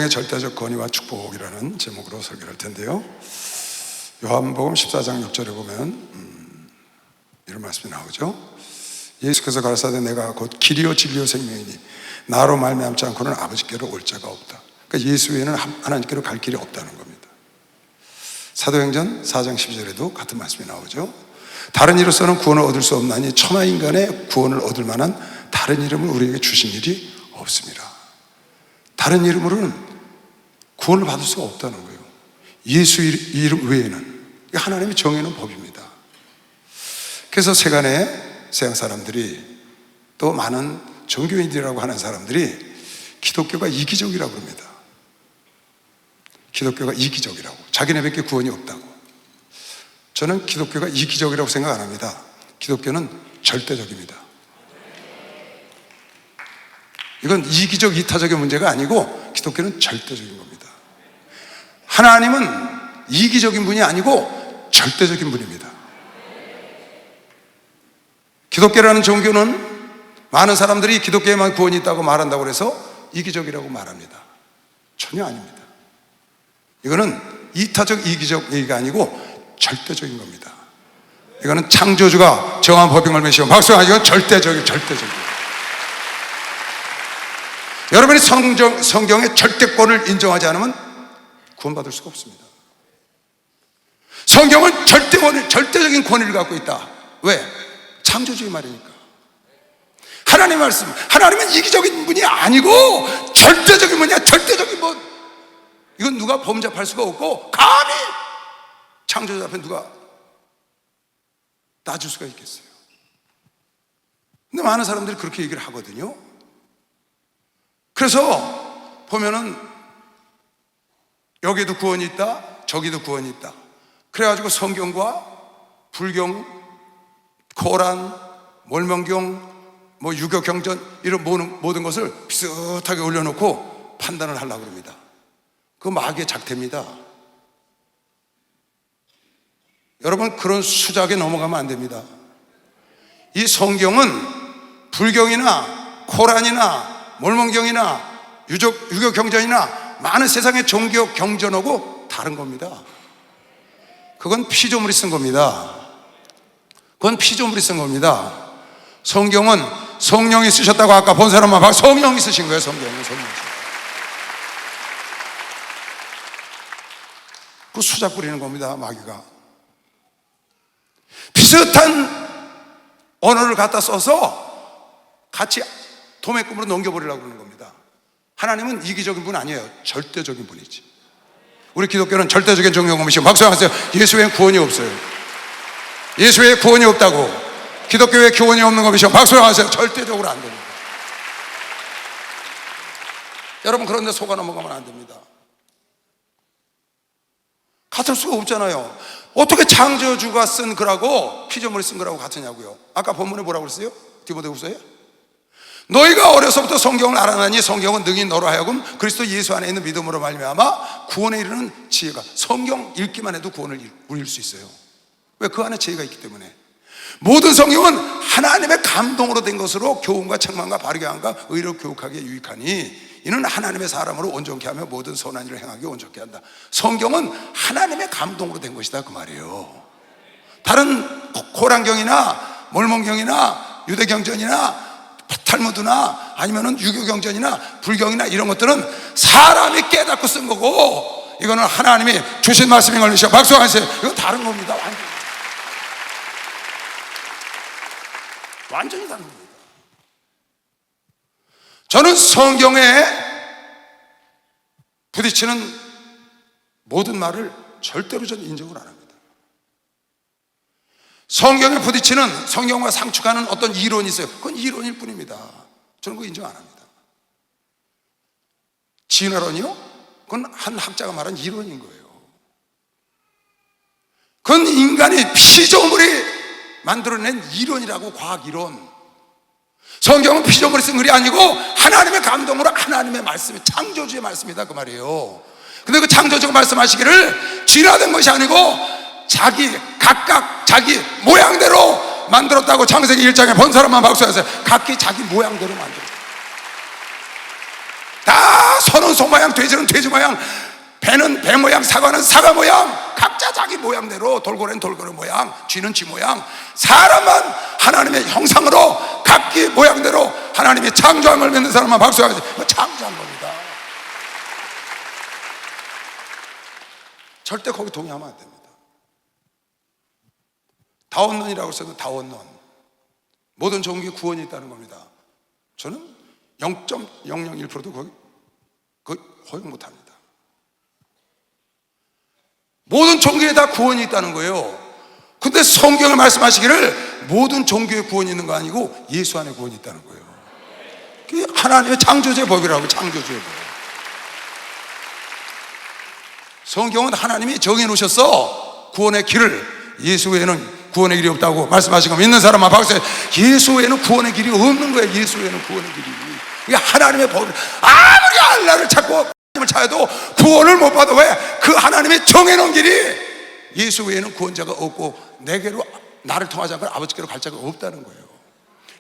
성경의 절대적 권위와 축복이라는 제목으로 설교를 할 텐데요, 요한복음 14장 6절에 보면 이런 말씀이 나오죠. 예수께서 가라사대 내가 곧 길이요 진리요 생명이니 나로 말미암지 않고는 아버지께로 올 자가 없다. 그러니까 예수 외에는 하나님께로 갈 길이 없다는 겁니다. 사도행전 4장 12절에도 같은 말씀이 나오죠. 다른 이로서는 구원을 얻을 수 없나니 천하 인간의 구원을 얻을 만한 다른 이름을 우리에게 주신 일이 없습니다. 다른 이름으로는 구원을 받을 수가 없다는 거예요. 예수 이름 외에는. 하나님이 정해놓은 법입니다. 그래서 세간의 서양 사람들이 또 많은 종교인들이라고 하는 사람들이 기독교가 이기적이라고 합니다. 기독교가 이기적이라고, 자기네밖에 구원이 없다고. 저는 기독교가 이기적이라고 생각 안 합니다. 기독교는 절대적입니다. 이건 이기적, 이타적인 문제가 아니고 기독교는 절대적인 겁니다. 하나님은 이기적인 분이 아니고 절대적인 분입니다. 기독교라는 종교는 많은 사람들이 기독교에만 구원이 있다고 말한다고 해서 이기적이라고 말합니다. 전혀 아닙니다. 이거는 이타적, 이기적 얘기가 아니고 절대적인 겁니다. 이거는 창조주가 정한 법인 걸 메시고 박수. 이건 절대적입니다. 여러분이 성경의 절대권을 인정하지 않으면 구원받을 수가 없습니다. 성경은 절대적인 권위를 갖고 있다. 왜? 창조주의 말이니까. 하나님의 말씀, 하나님은 이기적인 분이 아니고 절대적인 분이야. 절대적인 분. 이건 누가 범접할 수가 없고, 감히 창조주 앞에 누가 놔줄 수가 있겠어요. 근데 많은 사람들이 그렇게 얘기를 하거든요. 그래서 보면은 여기도 구원이 있다, 저기도 구원이 있다. 그래가지고 성경과 불경, 코란, 몰몬경, 유교경전 이런 모든 것을 비슷하게 올려놓고 판단을 하려고 합니다. 그거 마귀의 작태입니다. 여러분, 그런 수작에 넘어가면 안 됩니다. 이 성경은 불경이나 코란이나 몰몬경이나 유교경전이나 많은 세상의 종교 경전하고 다른 겁니다. 그건 피조물이 쓴 겁니다. 그건 피조물이 쓴 겁니다. 성경은 성령이 쓰셨다고 아까 본 사람만 봐. 성령이 쓰신 거예요. 성령이. 그 수작 부리는 겁니다, 마귀가. 비슷한 언어를 갖다 써서 같이 도매금으로 넘겨버리려고 그러는 겁니다. 하나님은 이기적인 분 아니에요. 절대적인 분이지. 우리 기독교는 절대적인 종교공이시고 박수하세요. 예수 외엔 구원이 없어요. 예수 외에 구원이 없다고. 기독교에 구원이 없는 것이시고 박수하세요. 절대적으로 안 됩니다. 여러분, 그런 데 속아 넘어가면 안 됩니다. 같을 수가 없잖아요. 어떻게 창조주가 쓴 글하고 피조물이 쓴 글하고 같으냐고요. 아까 본문에 뭐라고 그랬어요? 디모데후서에? 너희가 어려서부터 성경을 알아나니 성경은 능히 너로 하여금 그리스도 예수 안에 있는 믿음으로 말미암아 구원에 이르는 지혜가. 성경 읽기만 해도 구원을 누릴 수 있어요. 왜? 그 안에 지혜가 있기 때문에. 모든 성경은 하나님의 감동으로 된 것으로 교훈과 책망과 바르게 함과 의로 교육하기에 유익하니 이는 하나님의 사람으로 온전케 하며 모든 선한 일을 행하기에 온전케 한다. 성경은 하나님의 감동으로 된 것이다, 그 말이에요. 다른 코란경이나 몰몬경이나 유대경전이나 탈무드나 아니면은 유교경전이나 불경이나 이런 것들은 사람이 깨닫고 쓴 거고, 이거는 하나님이 주신 말씀인 걸 믿으시고 박수하세요. 이건 다른 겁니다. 완전히 다른 겁니다. 저는 성경에 부딪히는 모든 말을 절대로 저는 인정을 안 합니다. 성경에 부딪히는, 성경과 상충하는 어떤 이론이 있어요. 그건 이론일 뿐입니다. 저는 그거 인정 안 합니다. 진화론이요? 그건 한 학자가 말한 이론인 거예요. 그건 인간이 피조물이 만들어낸 이론이라고, 과학 이론. 성경은 피조물이 쓴 글이 아니고 하나님의 감동으로 하나님의 말씀이, 창조주의 말씀이다, 그 말이에요. 근데 그 창조주가 말씀하시기를 진화된 것이 아니고 각각 자기 모양대로 만들었다고 창세기 1장에 본 사람만 박수하세요. 각기 자기 모양대로 만들었다. 다 선은 소는 소 모양, 돼지는 돼지 모양, 배는 배 모양, 사과는 사과 모양, 각자 자기 모양대로, 돌고래는 돌고래 모양, 쥐는 쥐 모양, 사람만 하나님의 형상으로 각기 모양대로 하나님의 창조함을 믿는 사람만 박수하겠지. 창조한 겁니다. 절대 거기 동의하면 안 됩니다. 다원론이라고 써도 다원론, 모든 종교에 구원이 있다는 겁니다. 저는 0.001%도 거기 허용 못합니다. 모든 종교에 다 구원이 있다는 거예요. 근데 성경을 말씀하시기를 모든 종교에 구원이 있는 거 아니고 예수 안에 구원이 있다는 거예요. 그게 하나님의 창조주의 법이라고. 창조주의 법. 성경은 하나님이 정해놓으셨어. 구원의 길을. 예수 외에는 구원의 길이 없다고 말씀하신 거 믿는 사람만 박수해. 예수 외에는 구원의 길이 없는 거예요. 예수 외에는 구원의 길이. 이게 하나님의 법. 아무리 알라를 찾고 하나님을 찾아도 구원을 못 받아. 왜? 그 하나님이 정해놓은 길이 예수 외에는 구원자가 없고 내게로, 나를 통하지 않고 아버지께로 갈 자가 없다는 거예요.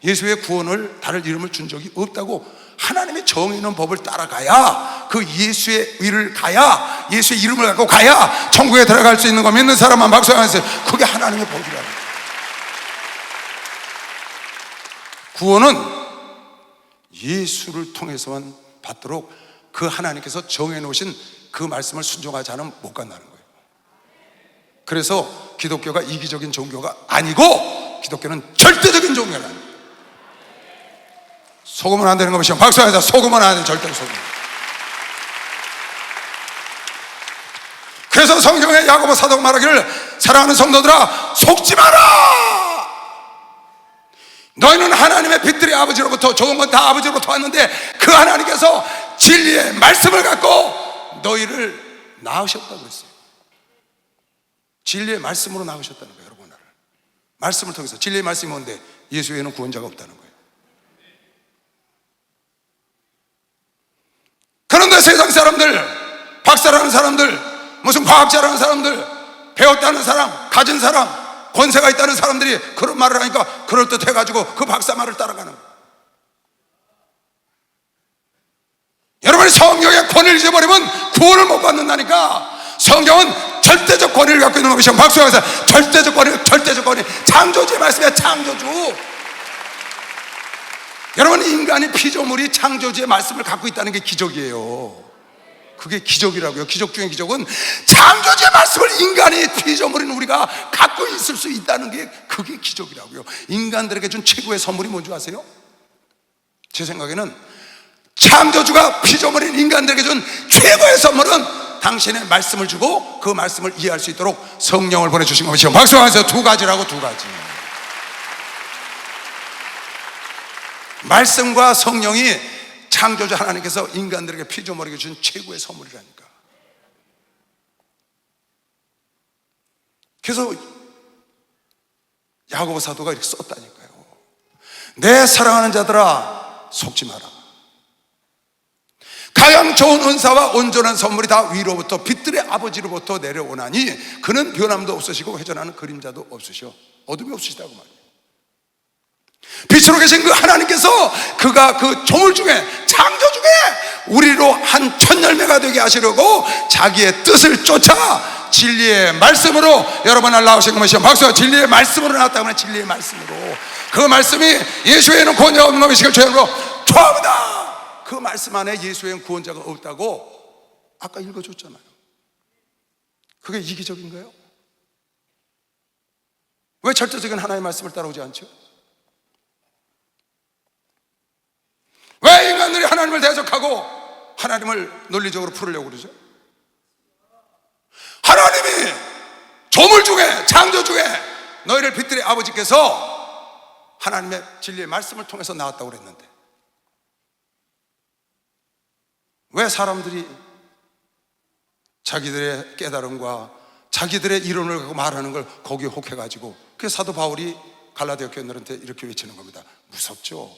예수 외에 구원을, 다른 이름을 준 적이 없다고. 하나님의 정해놓은 법을 따라가야, 그 예수의 위를 가야, 예수의 이름을 갖고 가야 천국에 들어갈 수 있는 거 믿는 사람만 박수하면서, 그게 하나님의 법이라는 거예요. 구원은 예수를 통해서만 받도록 그 하나님께서 정해놓으신 그 말씀을 순종하지 않으면 못 간다는 거예요. 그래서 기독교가 이기적인 종교가 아니고 기독교는 절대적인 종교가 아니에요. 속으면 안 되는 것이요. 박수하자. 속으면 안 돼. 절대로 속으면. 그래서 성경에 야고보 사도가 말하기를, 사랑하는 성도들아 속지 마라. 너희는 하나님의 빛들의 아버지로부터, 좋은 건 다 아버지로부터 왔는데 그 하나님께서 진리의 말씀을 갖고 너희를 낳으셨다고 그랬어요. 진리의 말씀으로 낳으셨다는 거예요. 여러분, 나를 말씀을 통해서. 진리의 말씀이 뭔데? 예수 외에는 구원자가 없다는 거예요. 그런데 세상 사람들, 박사라는 사람들, 무슨 과학자라는 사람들, 배웠다는 사람, 가진 사람, 권세가 있다는 사람들이 그런 말을 하니까 그럴듯해가지고 그 박사 말을 따라가는 거예요. 여러분이 성경의 권위를 잊어버리면 구원을 못 받는다니까. 성경은 절대적 권위를 갖고 있는 것이죠. 박수하면서 절대적 권위, 절대적 권위. 창조주의 말씀이야. 창조주. 여러분, 인간이 피조물이 창조주의 말씀을 갖고 있다는 게 기적이에요. 그게 기적이라고요. 기적 중에 기적은 창조주의 말씀을 인간이, 피조물인 우리가 갖고 있을 수 있다는 게, 그게 기적이라고요. 인간들에게 준 최고의 선물이 뭔지 아세요? 제 생각에는 창조주가 피조물인 인간들에게 준 최고의 선물은 당신의 말씀을 주고 그 말씀을 이해할 수 있도록 성령을 보내주신 것이죠. 박수하면서 두 가지라고. 두 가지. 말씀과 성령이 창조주 하나님께서 인간들에게, 피조물에게 준 최고의 선물이라니까. 그래서 야고보 사도가 이렇게 썼다니까요. 내 사랑하는 자들아 속지 마라. 가장 좋은 은사와 온전한 선물이 다 위로부터, 빛들의 아버지로부터 내려오나니 그는 변함도 없으시고 회전하는 그림자도 없으셔. 어둠이 없으시다고 말이에요. 빛으로 계신 그 하나님께서, 그가 그 조물 중에, 창조 중에 우리로 한 첫 열매가 되게 하시려고 자기의 뜻을 쫓아 진리의 말씀으로 여러분을 낳으신 것이요. 박수와. 진리의 말씀으로 낳았다고 하면 진리의 말씀으로. 그 말씀이 예수에는 구원자가 없는 것이길 죄로 죄합니다. 그 말씀 안에 예수에는 구원자가 없다고 아까 읽어줬잖아요. 그게 이기적인가요? 왜 절대적인 하나님의 말씀을 따라오지 않죠? 왜 인간들이 하나님을 대적하고 하나님을 논리적으로 풀으려고 그러죠? 하나님이 조물 중에, 창조 중에 너희를 빛들의 아버지께서 하나님의 진리의 말씀을 통해서 나왔다고 그랬는데 왜 사람들이 자기들의 깨달음과 자기들의 이론을 갖고 말하는 걸 거기에 혹해가지고, 그 사도 바울이 갈라디아 교인들한테 이렇게 외치는 겁니다. 무섭죠?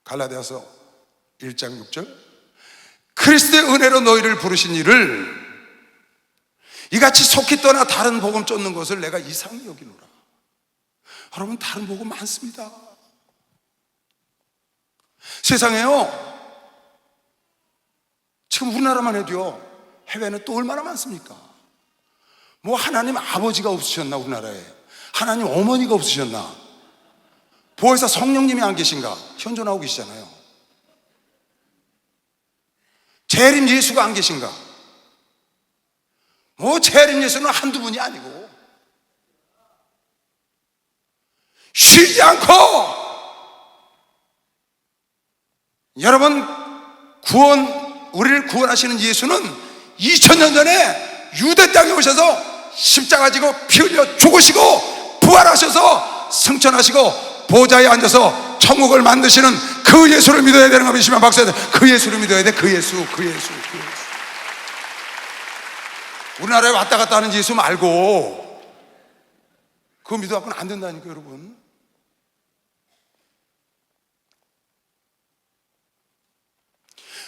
갈라디아서 1장 6절, 그리스도의 은혜로 너희를 부르신 이를 이같이 속히 떠나 다른 복음 쫓는 것을 내가 이상히 여기노라. 여러분, 다른 복음 많습니다. 세상에요, 지금 우리나라만 해도요, 해외는 또 얼마나 많습니까? 뭐 하나님 아버지가 없으셨나 우리나라에? 하나님 어머니가 없으셨나? 보혜사 성령님이 안 계신가? 현존하고 계시잖아요. 재림 예수가 안 계신가? 뭐 재림 예수는 한두 분이 아니고 쉬지 않고, 여러분, 우리를 구원하시는 예수는 2000년 전에 유대 땅에 오셔서 십자가 지고 피 흘려 죽으시고 부활하셔서 승천하시고 보좌에 앉아서 천국을 만드시는 그 예수를 믿어야 되는 거 믿으시면 박수 해야 돼. 그 예수를 믿어야 돼. 그 예수. 우리나라에 왔다 갔다 하는 예수 말고 그거 믿어갖고는 안 된다니까, 여러분.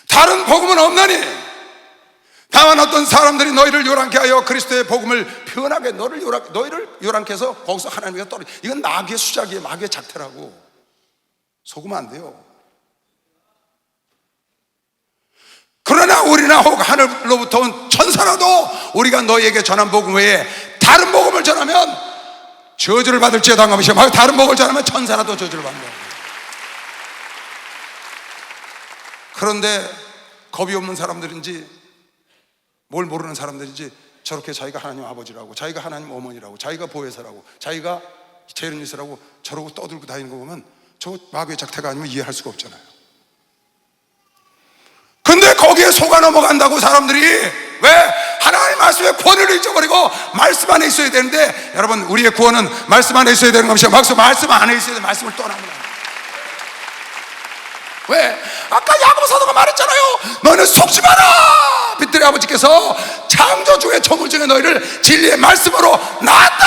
다른 복음은 없나니 다만 어떤 사람들이 너희를 요란케 하여 그리스도의 복음을 편하게 너희를 요란케 해서 거기서 하나님께서 떨어져. 이건 마귀의 수작이에요. 마귀의 작태라고. 속으면 안 돼요. 그러나 우리나 혹 하늘로부터 온 천사라도 우리가 너희에게 전한 복음 외에 다른 복음을 전하면 저주를 받을지어다 하는 것이요, 다른 복음을 전하면 천사라도 저주를 받는다. 그런데 겁이 없는 사람들인지 뭘 모르는 사람들인지 저렇게 자기가 하나님 아버지라고, 자기가 하나님 어머니라고, 자기가 보혜사라고, 자기가 재련이스라고 저러고 떠들고 다니는 거 보면 저 마귀의 작태가 아니면 이해할 수가 없잖아요. 근데 거기에 속아 넘어간다고 사람들이. 왜? 하나님의 말씀의 권위를 잊어버리고 말씀 안에 있어야 되는데, 여러분, 우리의 구원은 말씀 안에 있어야 되는 것이야. 말씀 안에 있어야 돼. 말씀을 떠나면 안 돼. 왜? 아까 야고보 사도가 말했잖아요. 너는 속지 마라. 빛들의 아버지께서 창조 중에 조물 중에 너희를 진리의 말씀으로 낳았다.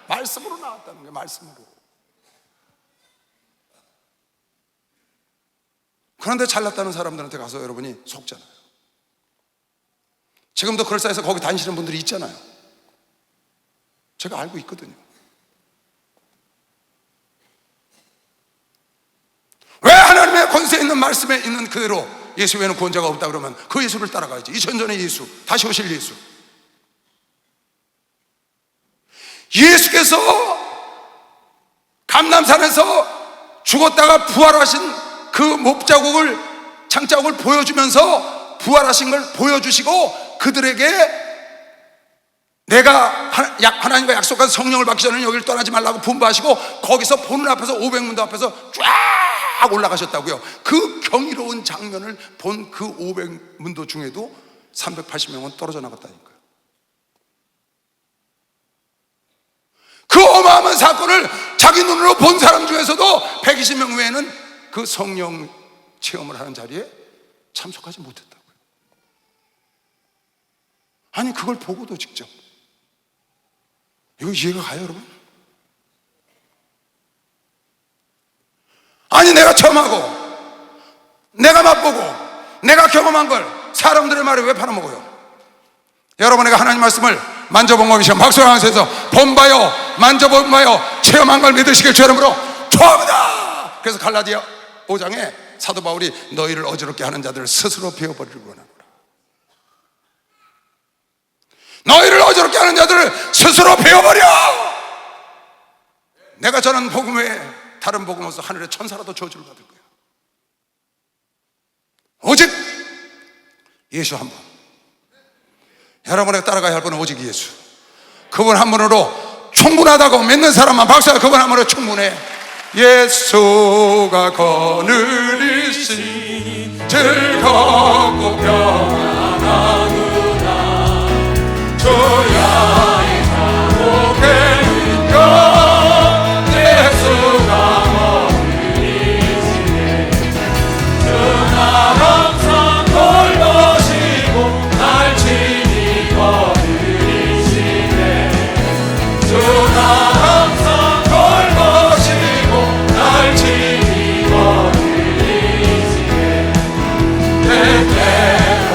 말씀으로 낳았다는 거예요. 말씀으로. 그런데 잘났다는 사람들한테 가서 여러분이 속잖아요. 지금도 그럴싸해서 거기 다니시는 분들이 있잖아요. 제가 알고 있거든요. 왜 하나님의 권세 있는 말씀에 있는 그대로 예수 외에는 구원자가 없다 그러면 그 예수를 따라가야지. 2000전의 예수, 다시 오실 예수. 예수께서 감람산에서 죽었다가 부활하신 그 목자국을, 창자국을 보여주면서 부활하신 걸 보여주시고 그들에게 내가 하나님과 약속한 성령을 받기 전에는 여기를 떠나지 말라고 분부하시고 거기서 보는 앞에서 500문도 앞에서 쫙 올라가셨다고요. 그 경이로운 장면을 본 그 500문도 중에도 380명은 떨어져 나갔다니까요. 그 어마어마한 사건을 자기 눈으로 본 사람 중에서도 120명 외에는 그 성령 체험을 하는 자리에 참석하지 못했다고요. 아니, 그걸 보고도 직접. 이거 이해가 가요, 여러분? 아니, 내가 체험하고 내가 맛보고 내가 경험한 걸 사람들의 말에 왜 팔아먹어요? 여러분, 내가 하나님 말씀을 만져본 것이요, 박수하면서 본바요, 만져본 바요, 체험한 걸 믿으시길 주 이름으로 축원합니다. 그래서 갈라디아 5장에 사도 바울이 너희를 어지럽게 하는 자들을 스스로 베어버리려고 하노라. 너희를 어지럽게 하는 자들을 스스로 베어버려. 내가 전한 복음 외에 다른 복음 없어 하늘의 천사라도 저주를 받을 거야. 오직 예수 한 분. 여러분에게 따라가야 할 분은 오직 예수. 그분 한 분으로 충분하다고 믿는 사람만 박수하고 그분 한 분으로 충분해. 예수가 거느리신 즐겁고 평안하구나. 주야의 자복의 것 예수가 거느리시네. 주나 항상 돌보시고 날 친히 거느리시네. 주나 항상 돌보시고 날 친히 거느리시네. 때때로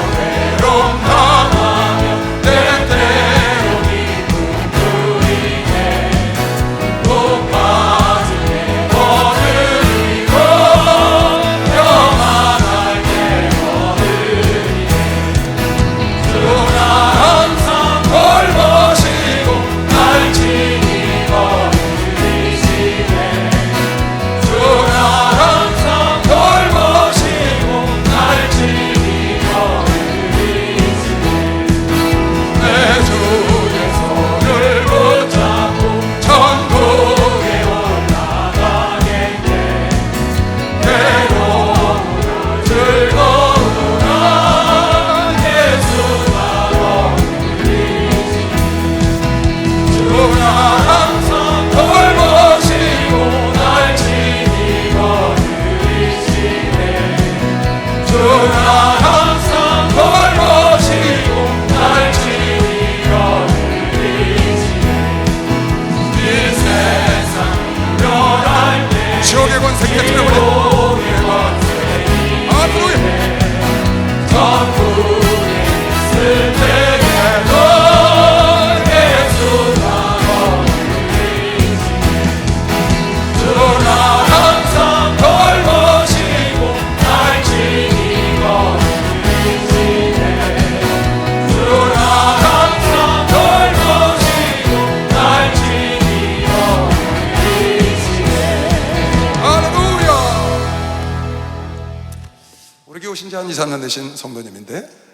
23년 되신 성도님인데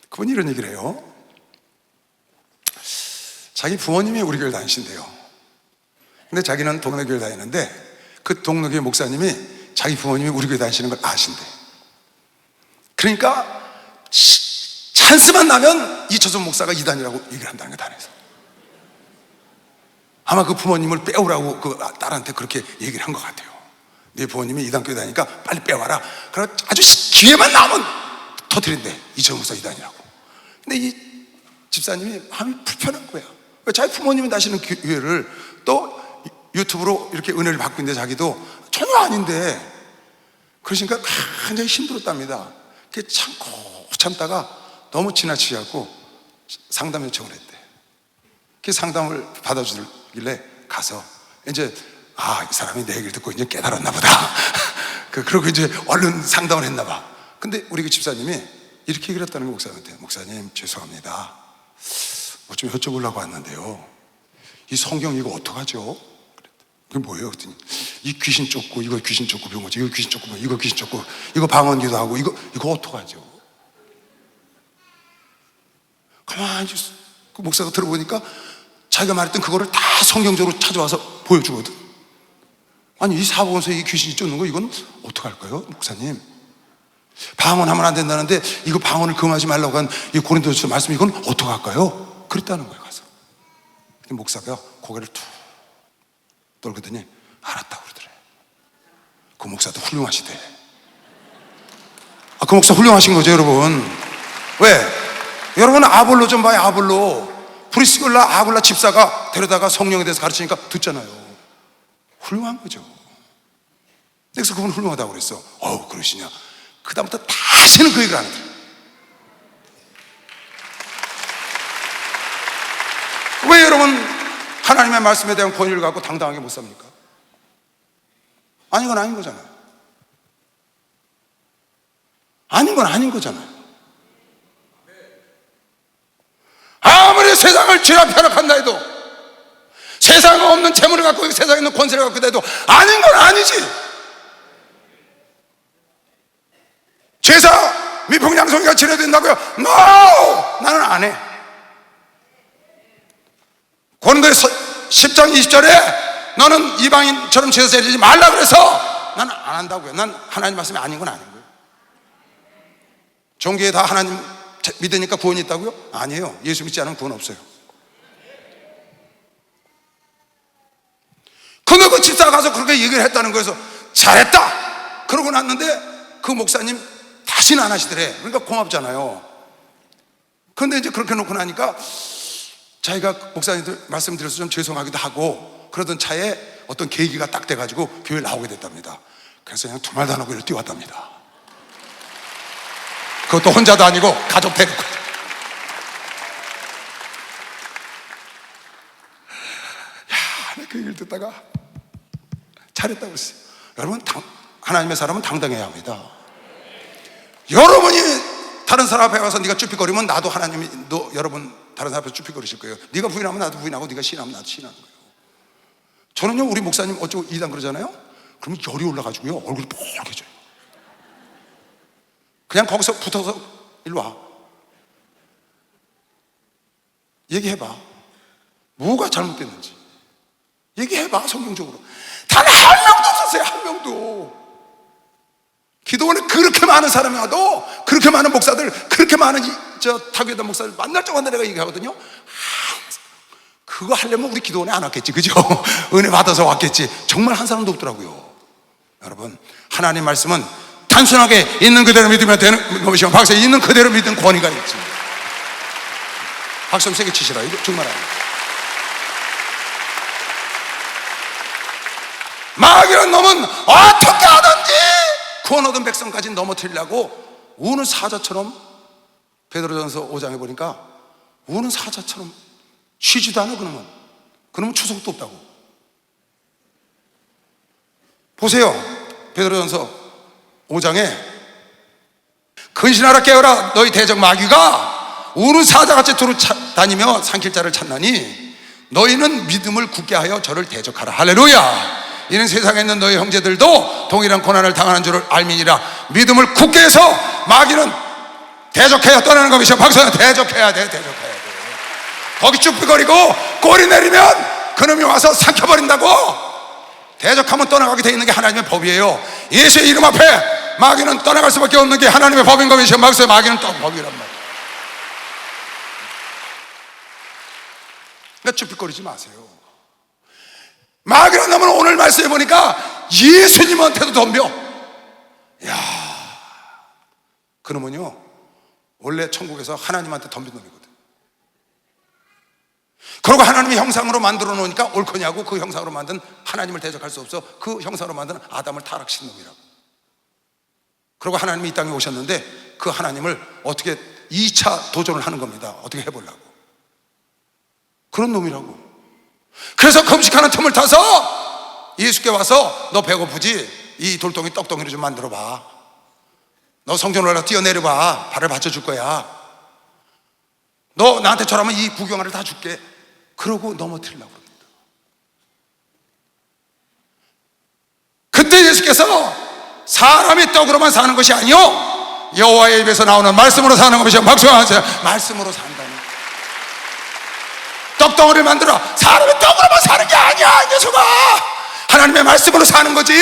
그분이 이런 얘기를 해요. 자기 부모님이 우리 교회 다니신대요. 근데 자기는 동네 교회 다니는데 그 동네 교회 목사님이 자기 부모님이 우리 교회 다니시는 걸 아신대. 그러니까 찬스만 나면 이철성 목사가 이단이라고 얘기를 한다는 거야, 단에서. 아마 그 부모님을 빼오라고 그 딸한테 그렇게 얘기를 한 것 같아요. 네 부모님이 이단교회 다니니까 빨리 빼와라. 그래 아주 기회만 나오면 터뜨린대, 이철성 목사 이단이라고. 근데 이 집사님이 마음이 불편한 거야. 왜 자기 부모님이 다니시는 교회를 또 유튜브로 이렇게 은혜를 받고 있는데 자기도 전혀 아닌데, 그러니까 굉장히 힘들었답니다. 그게 참고 참다가 너무 지나치게 갖고 상담 요청을 했대. 그 상담을 받아주길래 가서 이제 이 사람이 내 얘기를 듣고 이제 깨달았나 보다. 그러고 이제 얼른 상담을 했나 봐. 근데 우리 그 집사님이 이렇게 얘기를 했다는 거, 목사님한테. 목사님 죄송합니다, 뭐 좀 여쭤보려고 왔는데요, 이 성경 이거 어떡하죠? 그게 뭐예요? 그랬더니 이 귀신 쫓고 이거 귀신 쫓고 병 거지, 이거 귀신 쫓고 이거 귀신 쫓고 이거 방언기도 하고 이거 어떡하죠? 가만히 그 목사가 들어보니까 자기가 말했던 그거를 다 성경적으로 찾아와서 보여주거든. 아니 이 사복원서에 이 귀신이 쫓는 거 이건 어떡할까요, 목사님? 방언하면 안 된다는데 이거 방언을 금하지 말라고 한 이 고린도서 말씀 이건 어떡할까요? 그랬다는 거예요. 가서 목사가 고개를 툭 떨거든요. 알았다고 그러더래. 그 목사도 훌륭하시대. 그 목사 훌륭하신 거죠, 여러분. 왜? 여러분 아볼로 좀 봐요. 아볼로 브리스길라 아굴라 집사가 데려다가 성령에 대해서 가르치니까 듣잖아요. 훌륭한 거죠. 그래서 그분 훌륭하다고 그랬어. 그러시냐? 그 다음부터 다시는 그 얘기를 안 하더래. 왜 여러분 하나님의 말씀에 대한 권위를 갖고 당당하게 못 삽니까? 아닌 건 아닌 거잖아요. 아닌 건 아닌 거잖아요. 아무리 세상을 죄 앞에 하락한다 해도, 세상에 없는 재물을 갖고 세상에 있는 권세를 갖고 있다 해도 아닌 건 아니지. 제사 미풍양성이가 지내야 된다고요? No! 나는 안 해. 고린도서 10장 20절에 너는 이방인처럼 제사 지내지 말라 그래서 나는 안 한다고요. 난 하나님 말씀이 아닌 건 아닌 거예요. 종교에 다 하나님 믿으니까 구원이 있다고요? 아니에요. 예수 믿지 않으면 구원 없어요. 근데 그 집사가 가서 그렇게 얘기를 했다는 거에서 잘했다 그러고 났는데 그 목사님 다시는 안 하시더래. 그러니까 고맙잖아요. 그런데 이제 그렇게 놓고 나니까 자기가 목사님들 말씀드려서 좀 죄송하기도 하고 그러던 차에 어떤 계기가 딱 돼가지고 교회에 나오게 됐답니다. 그래서 그냥 두 말도 안 하고 이렇게 뛰어왔답니다. 그것도 혼자도 아니고 가족 데리고. 그 얘기를 듣다가 잘했다고 그랬어요. 여러분 하나님의 사람은 당당해야 합니다. 여러분이 다른 사람 앞에 와서 네가 쭈삣거리면 나도 하나님이 여러분 다른 사람 앞에 쭈삣거리실 거예요. 네가 부인하면 나도 부인하고 네가 신하면 나도 신하는 거예요. 저는요 우리 목사님 어쩌고 이단 그러잖아요. 그러면 열이 올라가지고요 얼굴이 뻘개져요. 그냥 거기서 붙어서 일로 와. 얘기해봐. 뭐가 잘못됐는지 얘기해봐. 성경적으로 단 한 명도 없었어요. 한 명도. 기도원에 그렇게 많은 사람이 와도, 그렇게 많은 목사들, 그렇게 많은 타교회단 목사들 만날 때마다 내가 얘기하거든요. 그거 하려면 우리 기도원에 안 왔겠지, 그죠? 은혜 받아서 왔겠지. 정말 한 사람도 없더라고요. 여러분 하나님 말씀은 단순하게 있는 그대로 믿으면 되는 것이면 박수, 있는 그대로 믿는 권위가 있지. 박수 좀 세게 치시라. 이거 정말 아니에요. 마귀는 놈은 어떻게 하든지 구원 얻은 백성까지 넘어뜨리려고 우는 사자처럼, 베드로전서 5장에 보니까 우는 사자처럼 쉬지도 않아. 그놈은 추석도 없다고. 보세요. 베드로전서 5장에 근신하라 깨어라 너희 대적 마귀가 우는 사자같이 다니며 삼킬 자를 찾나니 너희는 믿음을 굳게 하여 저를 대적하라. 할렐루야. 이는 세상에 있는 너희 형제들도 동일한 고난을 당하는 줄을 알미니라. 믿음을 굳게 해서 마귀는 대적해야 떠나는 것이죠. 박수는 대적해야 돼. 거기 쭈삣거리고 꼬리 내리면 그놈이 와서 삼켜버린다고. 대적하면 떠나가게 돼 있는 게 하나님의 법이에요. 예수의 이름 앞에 마귀는 떠나갈 수밖에 없는 게 하나님의 법인 것이죠. 박수의 마귀는 또 법이란 말이에요. 그러니까 쭈삣거리지 마세요. 마귀란 놈은 오늘 말씀해 보니까 예수님한테도 덤벼. 야, 그놈은요 원래 천국에서 하나님한테 덤빈 놈이거든. 그리고 하나님의 형상으로 만들어 놓으니까 옳거냐고, 그 형상으로 만든 하나님을 대적할 수 없어. 그 형상으로 만든 아담을 타락시킨 놈이라고. 그리고 하나님이 이 땅에 오셨는데 그 하나님을 어떻게 2차 도전을 하는 겁니다. 어떻게 해보려고. 그런 놈이라고. 그래서 금식하는 틈을 타서 예수께 와서 너 배고프지? 이 돌덩이 떡덩이를 좀 만들어 봐. 너 성전으로 올라 뛰어내려 봐. 발을 받쳐줄 거야. 너 나한테 절하면 이 구경화를 다 줄게. 그러고 넘어뜨리려고 합니다. 그때 예수께서 사람이 떡으로만 사는 것이 아니요 여호와의 입에서 나오는 말씀으로 사는 것이요. 박수하세요. 말씀으로 산다니. 떡덩어리를 만들어. 사람이 떡으로만 사는 게 아니야, 이 녀석아. 하나님의 말씀으로 사는 거지.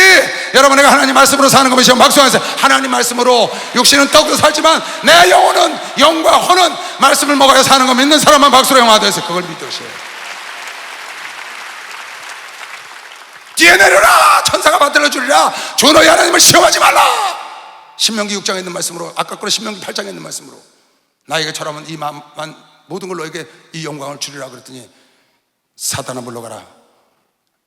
여러분, 내가 하나님 말씀으로 사는 것이요. 박수하세요. 하나님 말씀으로. 육신은 떡으로 살지만 내 영혼은, 영과 혼은 말씀을 먹어야 사는 거 믿는 사람만 박수로 영화되어서 그걸 믿으세요. 뛰어내려라. 천사가 받들어 주리라. 주 너희 하나님을 시험하지 말라. 신명기 6장에 있는 말씀으로, 아까 거는 신명기 8장에 있는 말씀으로 나에게 절하면 이 모든 걸 너에게 이 영광을 주리라 그랬더니 사단아 물러가라.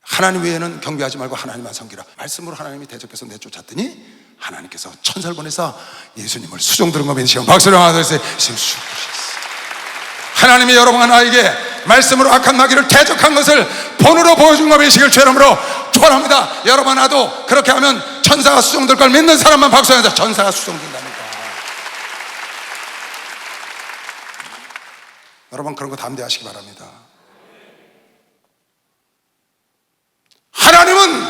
하나님 외에는 경배하지 말고 하나님만 섬기라. 말씀으로 하나님이 대적해서 내쫓았더니 하나님께서 천사를 보내서 예수님을 수종 들은 거 믿으시고 박수를 하면서 하나님이 여러분과 나에게 말씀으로 악한 마귀를 대적한 것을 본으로 보여준 거 믿으시길 죄름으로 축원합니다. 여러분, 나도 그렇게 하면 천사가 수종될 걸 믿는 사람만 박수하면서 천사가 수종된다니까. 여러분, 그런 거 담대하시기 바랍니다. 하나님은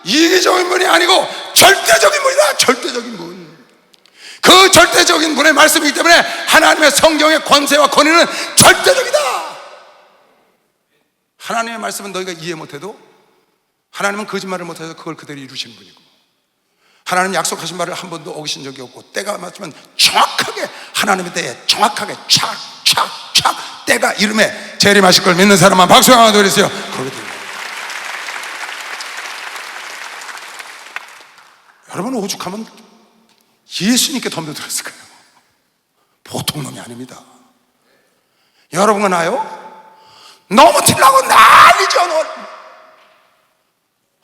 이기적인 분이 아니고 절대적인 분이다. 절대적인 분. 그 절대적인 분의 말씀이기 때문에 하나님의 성경의 권세와 권위는 절대적이다. 하나님의 말씀은 너희가 이해 못해도 하나님은 거짓말을 못해서 그걸 그대로 이루시는 분이고, 하나님 약속하신 말을 한 번도 어기신 적이 없고, 때가 맞으면 정확하게 하나님의 때에 정확하게 착착착 때가 이름에 재림하실 걸 믿는 사람만 박수 하나 더 드리세요. 그러게 됩니다. 여러분, 오죽하면 예수님께 덤벼들었을 거예요. 보통 놈이 아닙니다. 여러분과 나요? 너무 틀라고 난리죠.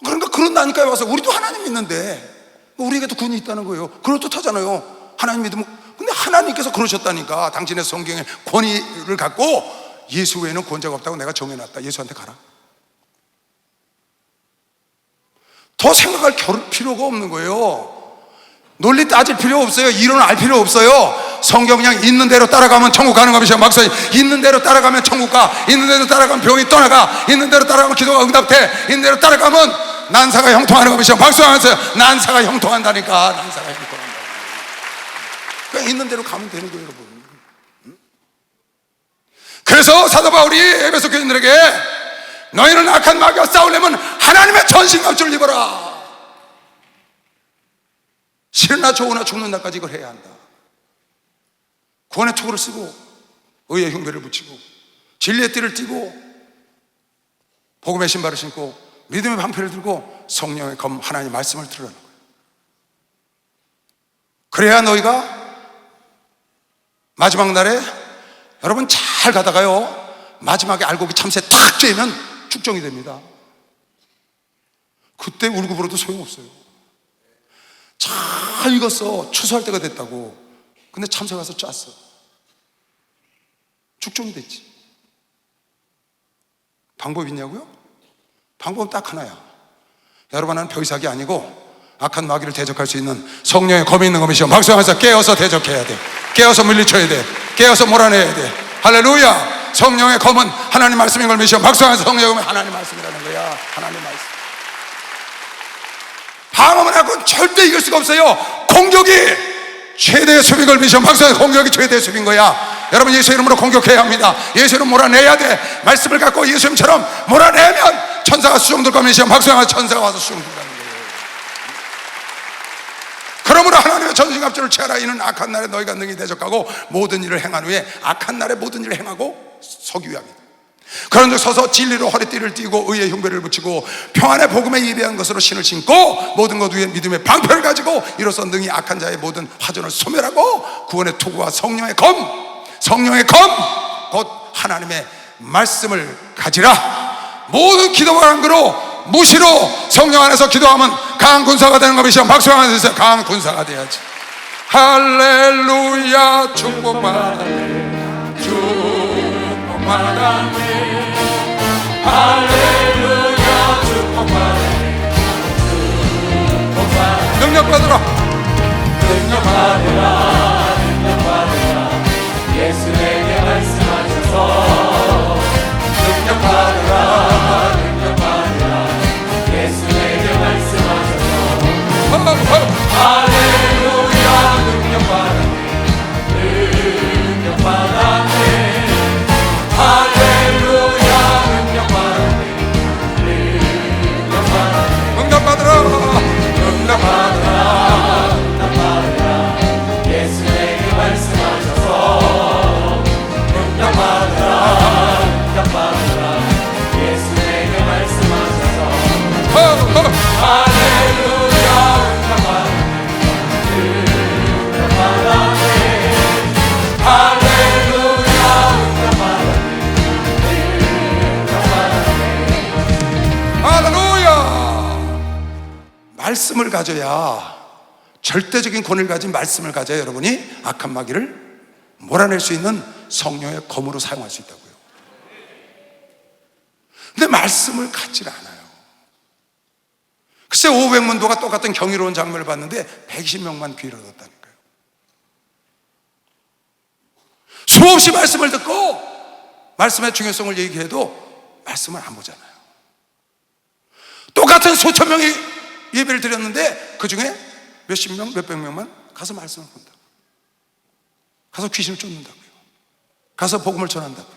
그러니까 그런다니까요. 와서 우리도 하나님 믿는데 우리에게도 군이 있다는 거예요. 그럴듯하잖아요. 하나님 믿으면. 근데 하나님께서 그러셨다니까. 당신의 성경의 권위를 갖고 예수 외에는 권자가 없다고 내가 정해놨다. 예수한테 가라. 더 생각할 필요가 없는 거예요. 논리 따질 필요 없어요. 이론을 알 필요 없어요. 성경 그냥 있는 대로 따라가면 천국 가는 것이죠. 막상 있는 대로 따라가면 천국 가, 있는 대로 따라가면 병이 떠나가, 있는 대로 따라가면 기도가 응답돼, 있는 대로 따라가면 난사가 형통하는 것이죠. 박수하면서 난사가 형통한다니까. 난사가 형통한다. 그냥 있는 대로 가면 되는 거예요, 여러분. 그래서 사도 바울이 에베소 교인들에게 너희는 악한 마귀와 싸우려면 하나님의 전신갑주를 입어라. 싫으나 좋으나 죽는 날까지 이걸 해야 한다. 구원의 투구를 쓰고 의의 흉배를 붙이고 진리의 띠를 띠고 복음의 신발을 신고 믿음의 방패를 들고 성령의 검 하나님의 말씀을 들으라는 거예요. 그래야 너희가 마지막 날에 여러분 잘 가다가요 마지막에 알곡이 참새 탁 쬐면 축정이 됩니다. 그때 울고 불어도 소용없어요. 잘 익었어. 추수할 때가 됐다고. 근데 참새 가서 짰어. 축정이 됐지. 방법이 있냐고요? 방법은 딱 하나야. 여러분, 나는 벼이삭이 아니고 악한 마귀를 대적할 수 있는 성령의 검이 있는 검이시오. 박수하면서 깨어서 대적해야 돼. 깨어서 물리쳐야 돼. 깨어서 몰아내야 돼. 할렐루야. 성령의 검은 하나님 말씀인 걸 믿으시오. 박수하면서 성령의 검은 하나님 말씀이라는 거야. 하나님 말씀. 방어만 하고 절대 이길 수가 없어요. 공격이 최대의 수비인 걸 믿으시면 박수하세요. 공격이 최대의 수비인 거야. 여러분, 예수 이름으로 공격해야 합니다. 예수 이름 몰아내야 돼. 말씀을 갖고 예수 이름처럼 몰아내면 천사가 수종들 거면 박수하면 천사가 와서 수종들 가는 거예요. 그러므로 하나님의 전신갑주를 취하라. 이는 악한 날에 너희가 능히 대적하고 모든 일을 행한 후에 악한 날에 모든 일을 행하고 서기 위함이다. 그런즉 서서 진리로 허리띠를 띠고 의의 흉배를 붙이고 평안의 복음에 예비한 것으로 신을 신고 모든 것 위에 믿음의 방패를 가지고 이로써 능히 악한 자의 모든 화전을 소멸하고 구원의 투구와 성령의 검 곧 하나님의 말씀을 가지라. 모든 기도와 간구로 무시로 성령 안에서 기도하면 강한 군사가 되는 것이죠. 박수 한번 주세요. 강한 군사가 돼야지. 할렐루야. 축복받네, 축복받네. 할렐루야. 축복받네, 축복받네. 능력 받으라, 능력 받으라, 능력 받으라. 예수에게 말씀하셔서 능력 받으라, 능력 받으라. 예수에게 말씀하셔서 할렐루야. 능력 받았네, 능력 받았네. 할렐루야. 능력 받았네, 능력 받았네. 응답 받으라, 응답 받으라, 응답 받으라. 예수에게 말씀하셔서 응답 받으라, 응답 받으라. 예수에게 말씀하셔서 할렐루야. 응답 받았네, 응답 받았네. 할렐루야. 응답 받았네, 응답 받았네. 할렐루야. 말씀을 가져야, 절대적인 권위를 가진 말씀을 가져야 여러분이 악한 마귀를 몰아낼 수 있는 성령의 검으로 사용할 수 있다고요. 근데 말씀을 갖질 않아요. 글쎄 500문도가 똑같은 경이로운 장면을 봤는데 120명만 귀를 얻었다니까요. 수없이 말씀을 듣고 말씀의 중요성을 얘기해도 말씀을 안 보잖아요. 똑같은 수천 명이 예배를 드렸는데 그 중에 몇십 명, 몇백 명만 가서 말씀을 본다고, 가서 귀신을 쫓는다고요, 가서 복음을 전한다고요.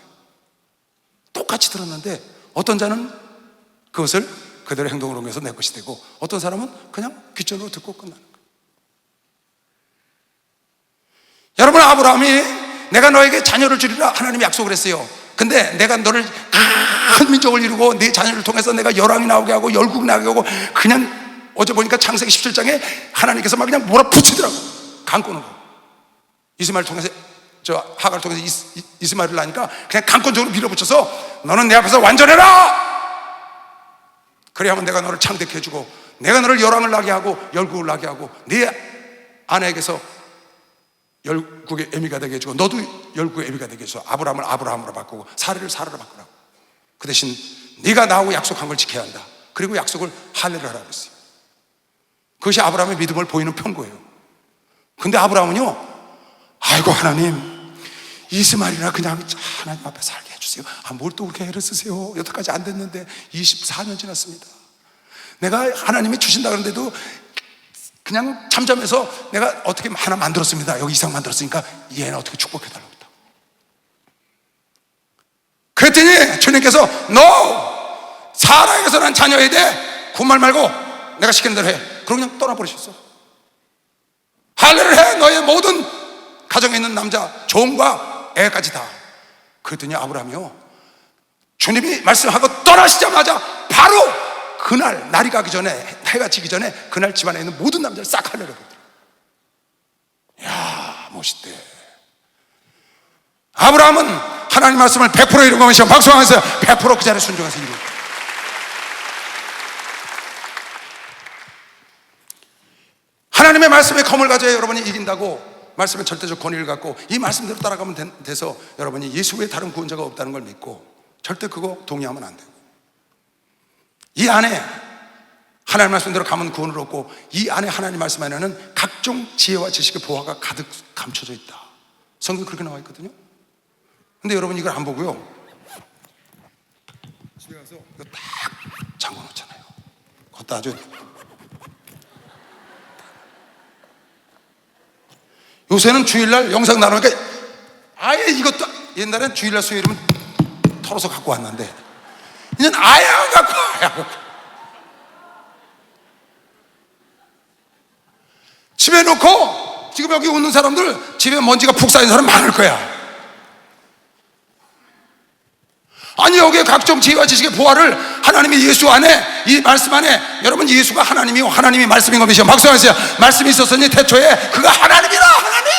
똑같이 들었는데 어떤 자는 그것을 그대로 행동으로 옮겨서 내 것이 되고 어떤 사람은 그냥 귀전으로 듣고 끝나는 거예요. 여러분, 아브라함이 내가 너에게 자녀를 주리라 하나님이 약속을 했어요. 근데 내가 너를 큰 민족을 이루고 네 자녀를 통해서 내가 열왕이 나오게 하고 열국이 나오게 하고, 그냥 어제 보니까 창세기 17장에 하나님께서 막 그냥 몰아붙이더라고. 강 꼬는 거. 이스마엘을 통해서, 하가를 통해서 이스마엘을 낳으니까 그냥 강권적으로 밀어붙여서 너는 내 앞에서 완전해라. 그래야 하면 내가 너를 창대케 해주고 내가 너를 열왕을 나게 하고 열국을 나게 하고 네 아내에게서 열국의 애미가 되게 해주고 너도 열국의 애미가 되게 해서 아브라함을 아브라함으로 바꾸고 사라를 사라로 바꾸라고. 그 대신 네가 나하고 약속한 걸 지켜야 한다. 그리고 약속을 할례를 하라고 했어요. 그것이 아브라함의 믿음을 보이는 편거예요. 근데 아브라함은요, 아이고 하나님, 이스마엘이나 그냥 하나님 앞에 살게 해주세요. 뭘 또 그렇게 애를 쓰세요. 여태까지 안 됐는데 24년 지났습니다. 내가 하나님이 주신다 그러는데도 그냥 잠잠해서 내가 어떻게 하나 만들었습니다. 여기 이상 만들었으니까 얘는 어떻게 축복해달라고 했다. 그랬더니 주님께서 너 사라에게서 난 자녀에 대해 군말 말고 내가 시키는 대로 해. 그러고 그냥 떠나버리셨어. 할례를 해. 너의 모든 가정에 있는 남자 종과 애까지 다. 그랬더니 아브라함이요, 주님이 말씀하고 떠나시자마자 바로 그날 날이 가기 전에, 해가 지기 전에 그날 집안에 있는 모든 남자를 싹 할례를 하더라고요. 이야, 멋있대. 아브라함은 하나님 말씀을 100% 이룬 것이요, 박수하면서 100% 그 자리에 순종해서 이룬 거예요. 하나님의 말씀에 검을 가져야 여러분이 이긴다고, 말씀의 절대적 권위를 갖고 이 말씀대로 따라가면 돼서 여러분이 예수 외에 다른 구원자가 없다는 걸 믿고 절대 그거 동의하면 안 되고, 이 안에 하나님 말씀대로 가면 구원을 얻고 이 안에 하나님 말씀 안에는 각종 지혜와 지식의 보화가 가득 감춰져 있다. 성경에 그렇게 나와 있거든요. 근데 여러분 이걸 안 보고요, 집에 가서 이거 딱 잠궈 놓잖아요. 걷다 아주 요새는 주일날 영상 나누니까 아예 이것도, 옛날엔 주일날 수요일이면 털어서 갖고 왔는데 이제는 아예 안 갖고 와요. 집에 놓고, 지금 여기 오는 사람들 집에 먼지가 푹 쌓인 사람 많을 거야. 아니, 여기에 각종 지혜와 지식의 보화를 하나님의 예수 안에, 이 말씀 안에, 여러분 예수가 하나님이요 하나님이 말씀인 거 믿으시오. 박수 하세요. 말씀이 있었으니 태초에 그가 하나님이라. 하나님,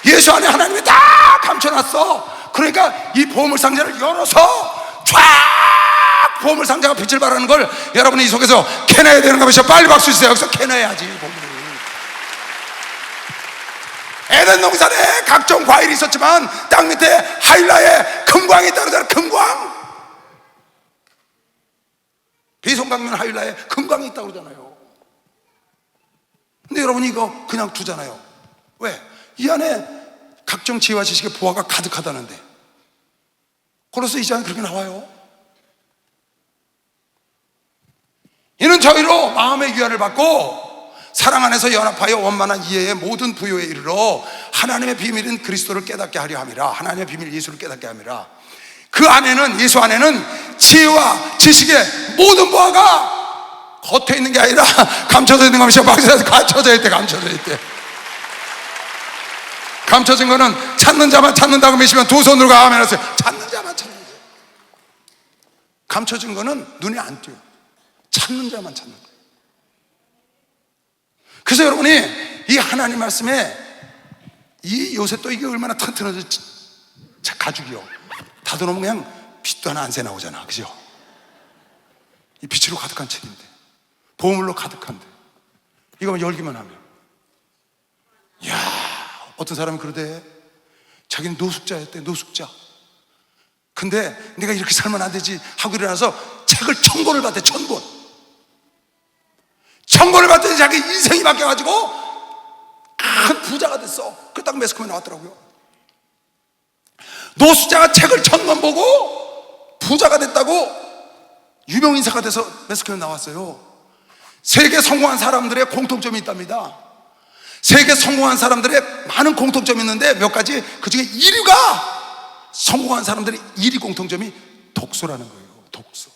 예수 안에 하나님이 다 감춰놨어. 그러니까 이 보물상자를 열어서 쫙 보물상자가 빛을 발하는 걸 여러분이 이 속에서 캐내야 되는 거 믿으시오. 빨리 박수 주세요. 여기서 캐내야지. 보물을. 에덴 동산에 각종 과일이 있었지만 땅 밑에 하일라에 금광이 있다 그러잖아요. 금광. 비송강면 하일라에 금광이 있다 그러잖아요. 근데 여러분이 이거 그냥 두잖아요. 왜? 이 안에 각종 지혜와 지식의 보화가 가득하다는데. 고로스 2장에 그렇게 나와요. 이는 저희로 마음의 위안을 받고 사랑 안에서 연합하여 원만한 이해의 모든 부요에 이르러 하나님의 비밀인 그리스도를 깨닫게 하려 함이라. 하나님의 비밀 예수를 깨닫게 함이라. 그 안에는, 예수 안에는 지혜와 지식의 모든 보화가 겉에 있는 게 아니라 감춰져 있는 것이야. 박수에서 감춰져 있대. 감춰져 있대. 감춰진 거는 찾는 자만 찾는다고 믿으시면 두 손으로 아멘 하세요. 찾는 자만 찾는 자. 감춰진 거는 눈에 안 띄어. 찾는 자만 찾는 거예요. 그래서 여러분이 이 하나님 말씀에, 이 요새 또 이게 얼마나 튼튼해져. 가죽이요, 닫아놓으면 그냥 빛도 하나 안 새 나오잖아. 그죠? 이 빛으로 가득한 책인데, 보물로 가득한데, 이거만 열기만 하면, 이야, 어떤 사람이 그러대. 자기는 노숙자였대. 노숙자. 근데 내가 이렇게 살면 안 되지 하고 일어나서 책을 1000권을 봤대. 1000권. 1000권을 봤더니 자기 인생이 바뀌어가지고 큰 부자가 됐어. 그 딱 매스컴에 나왔더라고요. 노숙자가 책을 1000권 보고 부자가 됐다고 유명 인사가 돼서 매스컴에 나왔어요. 세계 성공한 사람들의 공통점이 있답니다. 세계 성공한 사람들의 많은 공통점이 있는데 몇 가지, 그 중에 1위가, 성공한 사람들의 1위 공통점이 독서라는 거예요. 독서.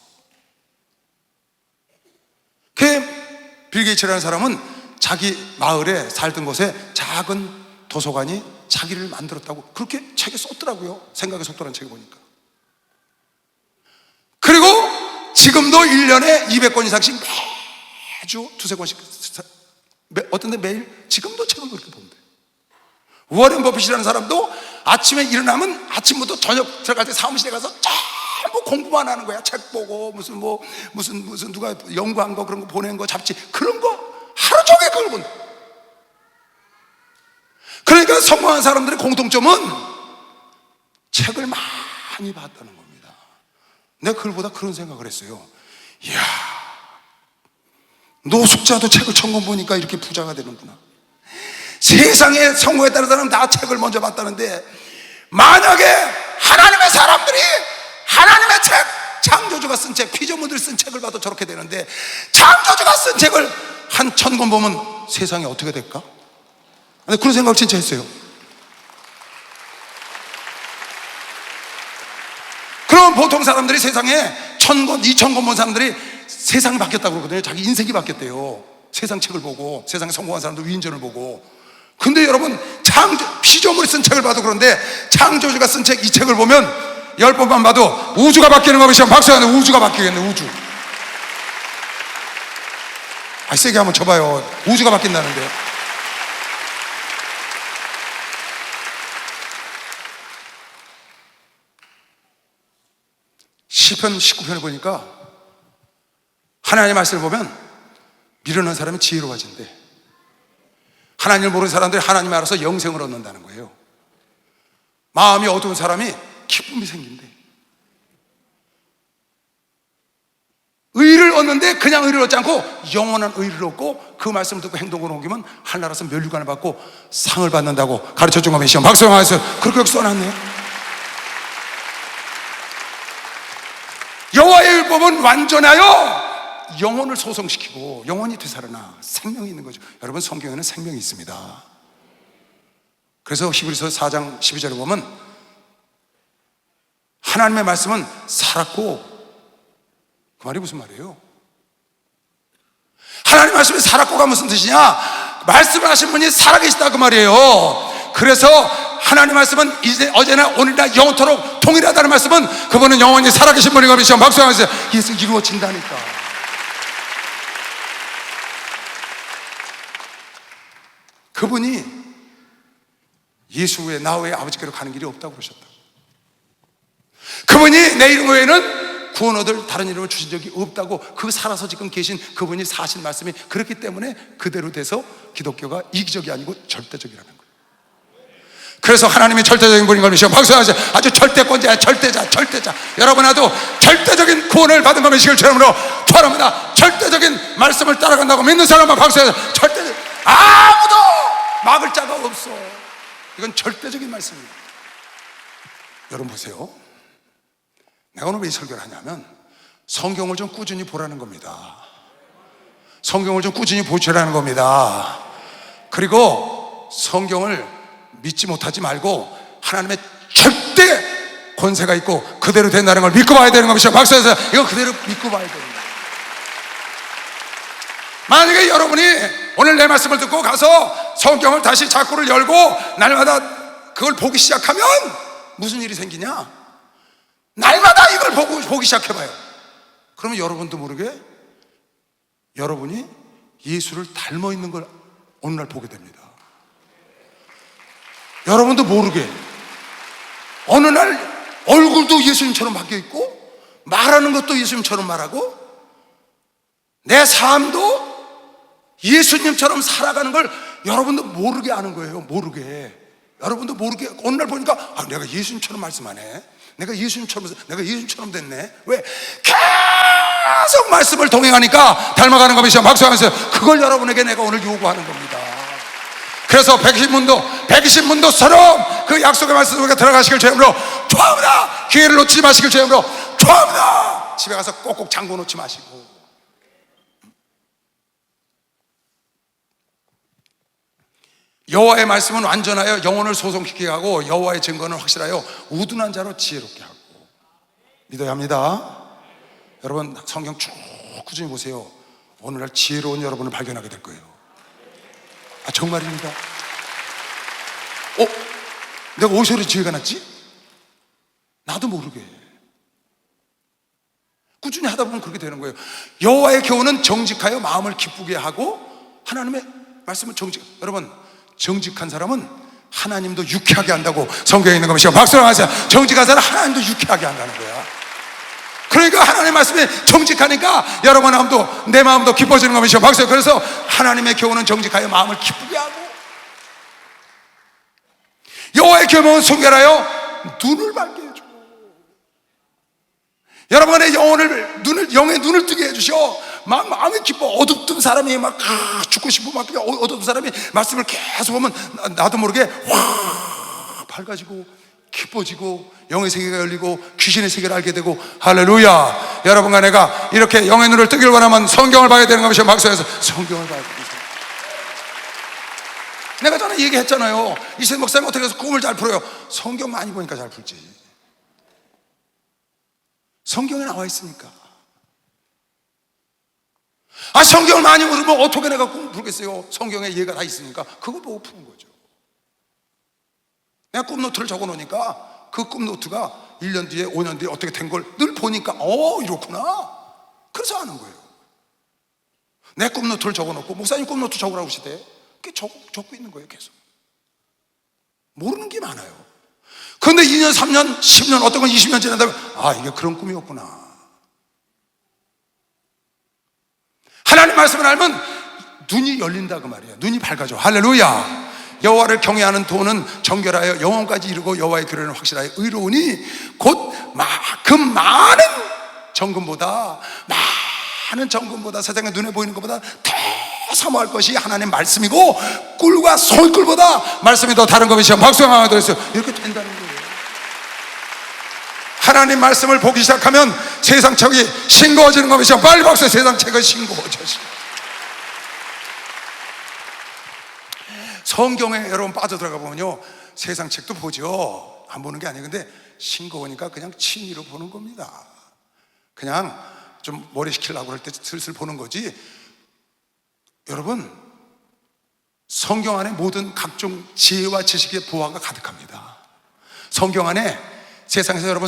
빌 게이츠라는 사람은 자기 마을에 살던 곳에 작은 도서관이 자기를 만들었다고 그렇게 책에 썼더라고요. 생각에 속도라는 책을 보니까. 그리고 지금도 1년에 200권 이상씩 매주 두세 권씩, 어떤 데 매일, 지금도 책을 그렇게 본대. 워렌 버핏이라는 사람도 아침에 일어나면 아침부터 저녁 들어갈 때 사무실에 가서 전부 공부만 하는 거야. 책 보고 무슨 누가 연구한 거, 그런 거 보낸 거, 잡지, 그런 거 하루 종일 그걸 본다. 그러니까 성공한 사람들의 공통점은 책을 많이 봤다는 겁니다. 내가 그걸 보다 그런 생각을 했어요. 이야, 노숙자도 책을 1000권 보니까 이렇게 부자가 되는구나. 세상에 성공했다는 사람은 다 책을 먼저 봤다는데, 만약에 하나님의 사람들이 하나님의 책, 창조주가 쓴 책, 피조물들 쓴 책을 봐도 저렇게 되는데, 창조주가 쓴 책을 한 1000권 보면 세상이 어떻게 될까? 근데 그런 생각을 진짜 했어요. 그럼 보통 사람들이 세상에 1000권, 2000권 본 사람들이 세상이 바뀌었다고 그러거든요. 자기 인생이 바뀌었대요. 세상 책을 보고, 세상에 성공한 사람들 위인전을 보고. 근데 여러분, 피조물이 쓴 책을 봐도 그런데 창조주가 쓴 책, 이 책을 보면 10번만 봐도 우주가 바뀌는 거 보시면 박수 하는, 우주가 바뀌겠네. 우주. 세게 한번 쳐봐요. 우주가 바뀐다는데. 시편 19편을 보니까 하나님의 말씀을 보면 미련한 사람이 지혜로워진대. 하나님을 모르는 사람들이 하나님 알아서 영생을 얻는다는 거예요. 마음이 어두운 사람이 기쁨이 생긴대. 의를 얻는데 그냥 의를 얻지 않고 영원한 의를 얻고, 그 말씀을 듣고 행동으로 옮기면 하늘나라에서 면류관을 받고 상을 받는다고 가르쳐준 거 계시죠. 박수영화에서 그렇게 여기 써놨네요. 여호와의 율법은 완전하여 영혼을 소성시키고 영혼이 되살아나 생명이 있는 거죠. 여러분, 성경에는 생명이 있습니다. 그래서 히브리서 4장 12절에 보면 하나님의 말씀은 살았고, 그 말이 무슨 말이에요? 하나님의 말씀이 살았고가 무슨 뜻이냐? 말씀을 하신 분이 살아계시다 그 말이에요. 그래서 하나님 말씀은 이제 어제나 오늘이나 영원토록 동일하다는 말씀은 그분은 영원히 살아계신 분이고 미시오. 박수하면서 예수 이루어진다니까. 그분이 예수 외에 나 외에 아버지께로 가는 길이 없다고 그러셨다. 그분이 내 이름 외에는 구원 얻을 다른 이름을 주신 적이 없다고, 그 살아서 지금 계신 그분이 사신 말씀이 그렇기 때문에 그대로 돼서 기독교가 이기적이 아니고 절대적이라는 거예요. 그래서 하나님이 절대적인 분인 걸 믿으시고 박수하세요. 아주 절대권자야. 절대자. 여러분아도 절대적인 구원을 받은 걸 믿으시길 주님으로 축원합니다. 절대적인 말씀을 따라간다고 믿는 사람만 박수하세요. 절대적, 아무도 막을 자가 없어. 이건 절대적인 말씀입니다. 여러분 보세요. 내가 오늘 왜 이 설교를 하냐면 성경을 좀 꾸준히 보라는 겁니다. 성경을 좀 꾸준히 보시라는 겁니다. 그리고 성경을 믿지 못하지 말고 하나님의 절대 권세가 있고 그대로 된다는 걸 믿고 봐야 되는 겁니다. 박수해서 이거 그대로 믿고 봐야 됩니다. 만약에 여러분이 오늘 내 말씀을 듣고 가서 성경을 다시 자꾸를 열고 날마다 그걸 보기 시작하면 무슨 일이 생기냐? 날마다 이걸 보기 시작해봐요. 그러면 여러분도 모르게 여러분이 예수를 닮아 있는 걸 어느 날 보게 됩니다. 여러분도 모르게 어느 날 얼굴도 예수님처럼 바뀌어 있고 말하는 것도 예수님처럼 말하고 내 삶도 예수님처럼 살아가는 걸 여러분도 모르게 하는 거예요. 모르게. 여러분도 모르게 어느 날 보니까 내가 예수님처럼 말씀하네. 내가 예수님처럼 됐네. 왜? 계속 말씀을 동행하니까 닮아가는 겁니다. 박수하면서 그걸 여러분에게 내가 오늘 요구하는 겁니다. 그래서 120문도처럼 그 약속의 말씀 속에 들어가시길 주님으로 축원합니다. 기회를 놓치지 마시길 주님으로 축원합니다. 집에 가서 꼭꼭 잠궈 놓지 마시고. 여호와의 말씀은 완전하여 영혼을 소성시키게 하고 여호와의 증거는 확실하여 우둔한 자로 지혜롭게 하고. 믿어야 합니다. 여러분 성경 쭉 꾸준히 보세요. 오늘날 지혜로운 여러분을 발견하게 될 거예요. 정말입니다. 내가 어디서 지혜가 났지? 나도 모르게 꾸준히 하다 보면 그렇게 되는 거예요. 여호와의 교훈은 정직하여 마음을 기쁘게 하고 하나님의 말씀은 여러분 정직한 사람은 하나님도 유쾌하게 한다고 성경에 있는 겁니다. 박수를 하세요. 정직한 사람은 하나님도 유쾌하게 한다는 거야. 그러니까 하나님의 말씀이 정직하니까 여러분 마음도 내 마음도 기뻐지는 겁니다. 박수. 그래서 하나님의 교훈은 정직하여 마음을 기쁘게 하고 여호와의 계명은 순결하여 눈을 밝게 해줘. 여러분의 영의 눈을 뜨게 해주셔. 마음이 기뻐. 어둡던 사람이 막 죽고 싶고 막 어둡던 사람이 말씀을 계속 보면 나도 모르게 확 밝아지고 기뻐지고 영의 세계가 열리고 귀신의 세계를 알게 되고. 할렐루야. 여러분과 내가 이렇게 영의 눈을 뜨길 원하면 성경을 봐야 되는 것이 박수해서 성경을 봐야 됩니다. 내가 전에 얘기했잖아요. 이세영 목사님 어떻게 해서 꿈을 잘 풀어요? 성경 많이 보니까 잘 풀지. 성경에 나와 있으니까. 성경을 많이 모르면 어떻게 내가 꿈을 풀겠어요? 성경에 얘가 다 있으니까 그거 보고 푸는 거죠. 내가 꿈 노트를 적어 놓으니까 그 꿈 노트가 1년 뒤에 5년 뒤에 어떻게 된 걸 늘 보니까 이렇구나. 그래서 아는 거예요. 내 꿈 노트를 적어 놓고 목사님 꿈 노트 적으라고 하시대. 그게 적고 있는 거예요. 계속 모르는 게 많아요. 그런데 2년 3년 10년 어떤 건 20년 지난다면 이게 그런 꿈이었구나. 하나님 말씀을 알면 눈이 열린다 그 말이에요. 눈이 밝아져. 할렐루야. 여호와를 경외하는 도는 정결하여 영혼까지 이르고 여호와의 규례는 확실하여 의로우니 곧 그 많은 정금보다 세상에 눈에 보이는 것보다 더 사모할 것이 하나님의 말씀이고 꿀과 손꿀보다 말씀이 더 다른 것이죠. 박수 한번 드렸어요. 이렇게 된다는 거예요. 하나님 말씀을 보기 시작하면 세상 책이 싱거워지는 것이죠. 빨리 박수. 세상 책은 싱거워져. 성경에 여러분 빠져들어가 보면요, 세상 책도 보죠. 안 보는 게 아니에요. 근데 싱거우니까 그냥 취미로 보는 겁니다. 그냥 좀 머리 식히려고 할 때 슬슬 보는 거지. 여러분, 성경 안에 모든 각종 지혜와 지식의 보화가 가득합니다. 성경 안에 세상에서 여러분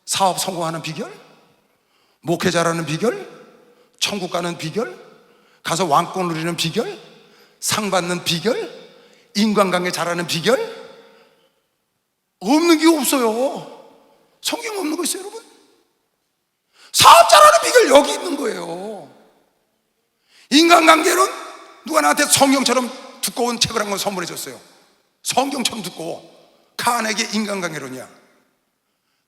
사업 성공하는 비결, 목회자라는 비결, 천국 가는 비결, 가서 왕권 누리는 비결, 상 받는 비결, 인간관계 잘하는 비결, 없는 게 없어요. 성경 없는 거 있어요, 여러분? 사업 잘하는 비결 여기 있는 거예요. 인간관계는 누가 나한테 성경처럼 두꺼운 책을 한 권 선물해 줬어요. 성경처럼 두꺼워. 카네기 인간관계론이야.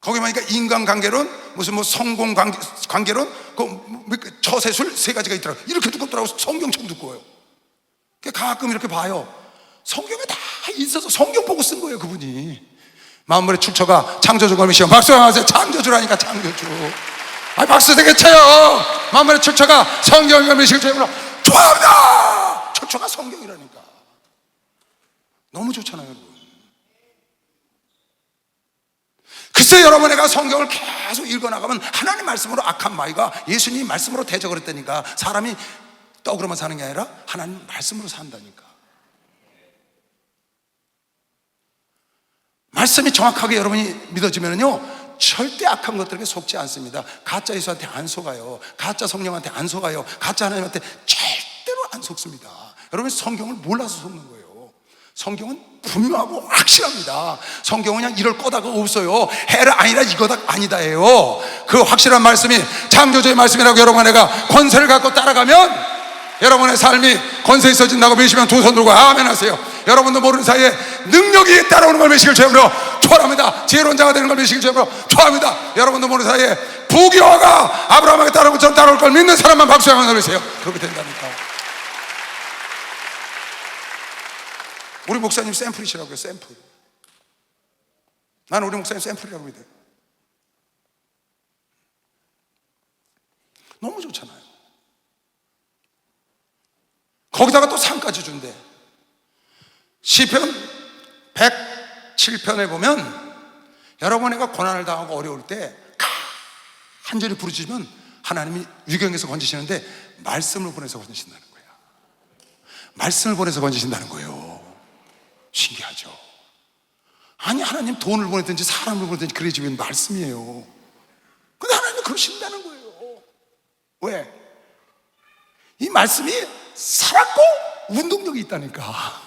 거기 보니까 인간관계론, 무슨 성공 관계론, 처세술 3가지가 있더라고요. 이렇게 두껍더라고요. 성경처럼 두꺼워요. 가끔 이렇게 봐요. 성경에 다 있어서 성경 보고 쓴 거예요, 그분이. 만물의 출처가 창조주 걸으시오. 박수 한번 하세요. 창조주라니까, 창조주. 아니, 박수 되게 쳐요. 만물의 출처가 성경을 걸으시오. 좋아합니다. 출처가 성경이라니까. 너무 좋잖아요, 여러분. 글쎄, 여러분, 내가 성경을 계속 읽어나가면 하나님 말씀으로 악한 마귀가 예수님 말씀으로 대적을 했다니까. 사람이 떡으로만 사는 게 아니라 하나님 말씀으로 산다니까. 말씀이 정확하게 여러분이 믿어지면요, 절대 악한 것들에게 속지 않습니다. 가짜 예수한테 안 속아요. 가짜 성령한테 안 속아요. 가짜 하나님한테 절대로 안 속습니다. 여러분, 성경을 몰라서 속는 거예요. 성경은 분명하고 확실합니다. 성경은 그냥 이럴 거다가 없어요. 해라 아니라 이거다 아니다예요. 그 확실한 말씀이 창조주의 말씀이라고 여러분, 내가 권세를 갖고 따라가면 여러분의 삶이 권세 있어진다고 믿으시면 두 손 들고 아멘 하세요. 여러분도 모르는 사이에 능력이 따라오는 걸 믿으시길 주님으로 축원합니다. 지혜로운 자가 되는 걸 믿으시길 주님으로 축원합니다. 여러분도 모르는 사이에 부귀화가 아브라함에게 따라오고 전 따라올 걸 믿는 사람만 박수 한번 올리세요. 그렇게 된다니까. 우리 목사님 샘플이시라고요. 샘플. 나는 우리 목사님 샘플이라고 믿어요. 너무 좋잖아요. 거기다가 또 상까지 준대. 시편 107편에 보면 여러분에게 고난을 당하고 어려울 때 간절히 부르짖으면 하나님이 위경에서 건지시는데 말씀을 보내서 건지신다는 거예요. 말씀을 보내서 건지신다는 거예요. 신기하죠? 아니, 하나님 돈을 보내든지 사람을 보내든지 그래 주면 말씀이에요. 근데 하나님이 그러신다는 거예요. 왜? 이 말씀이 살았고 운동력이 있다니까.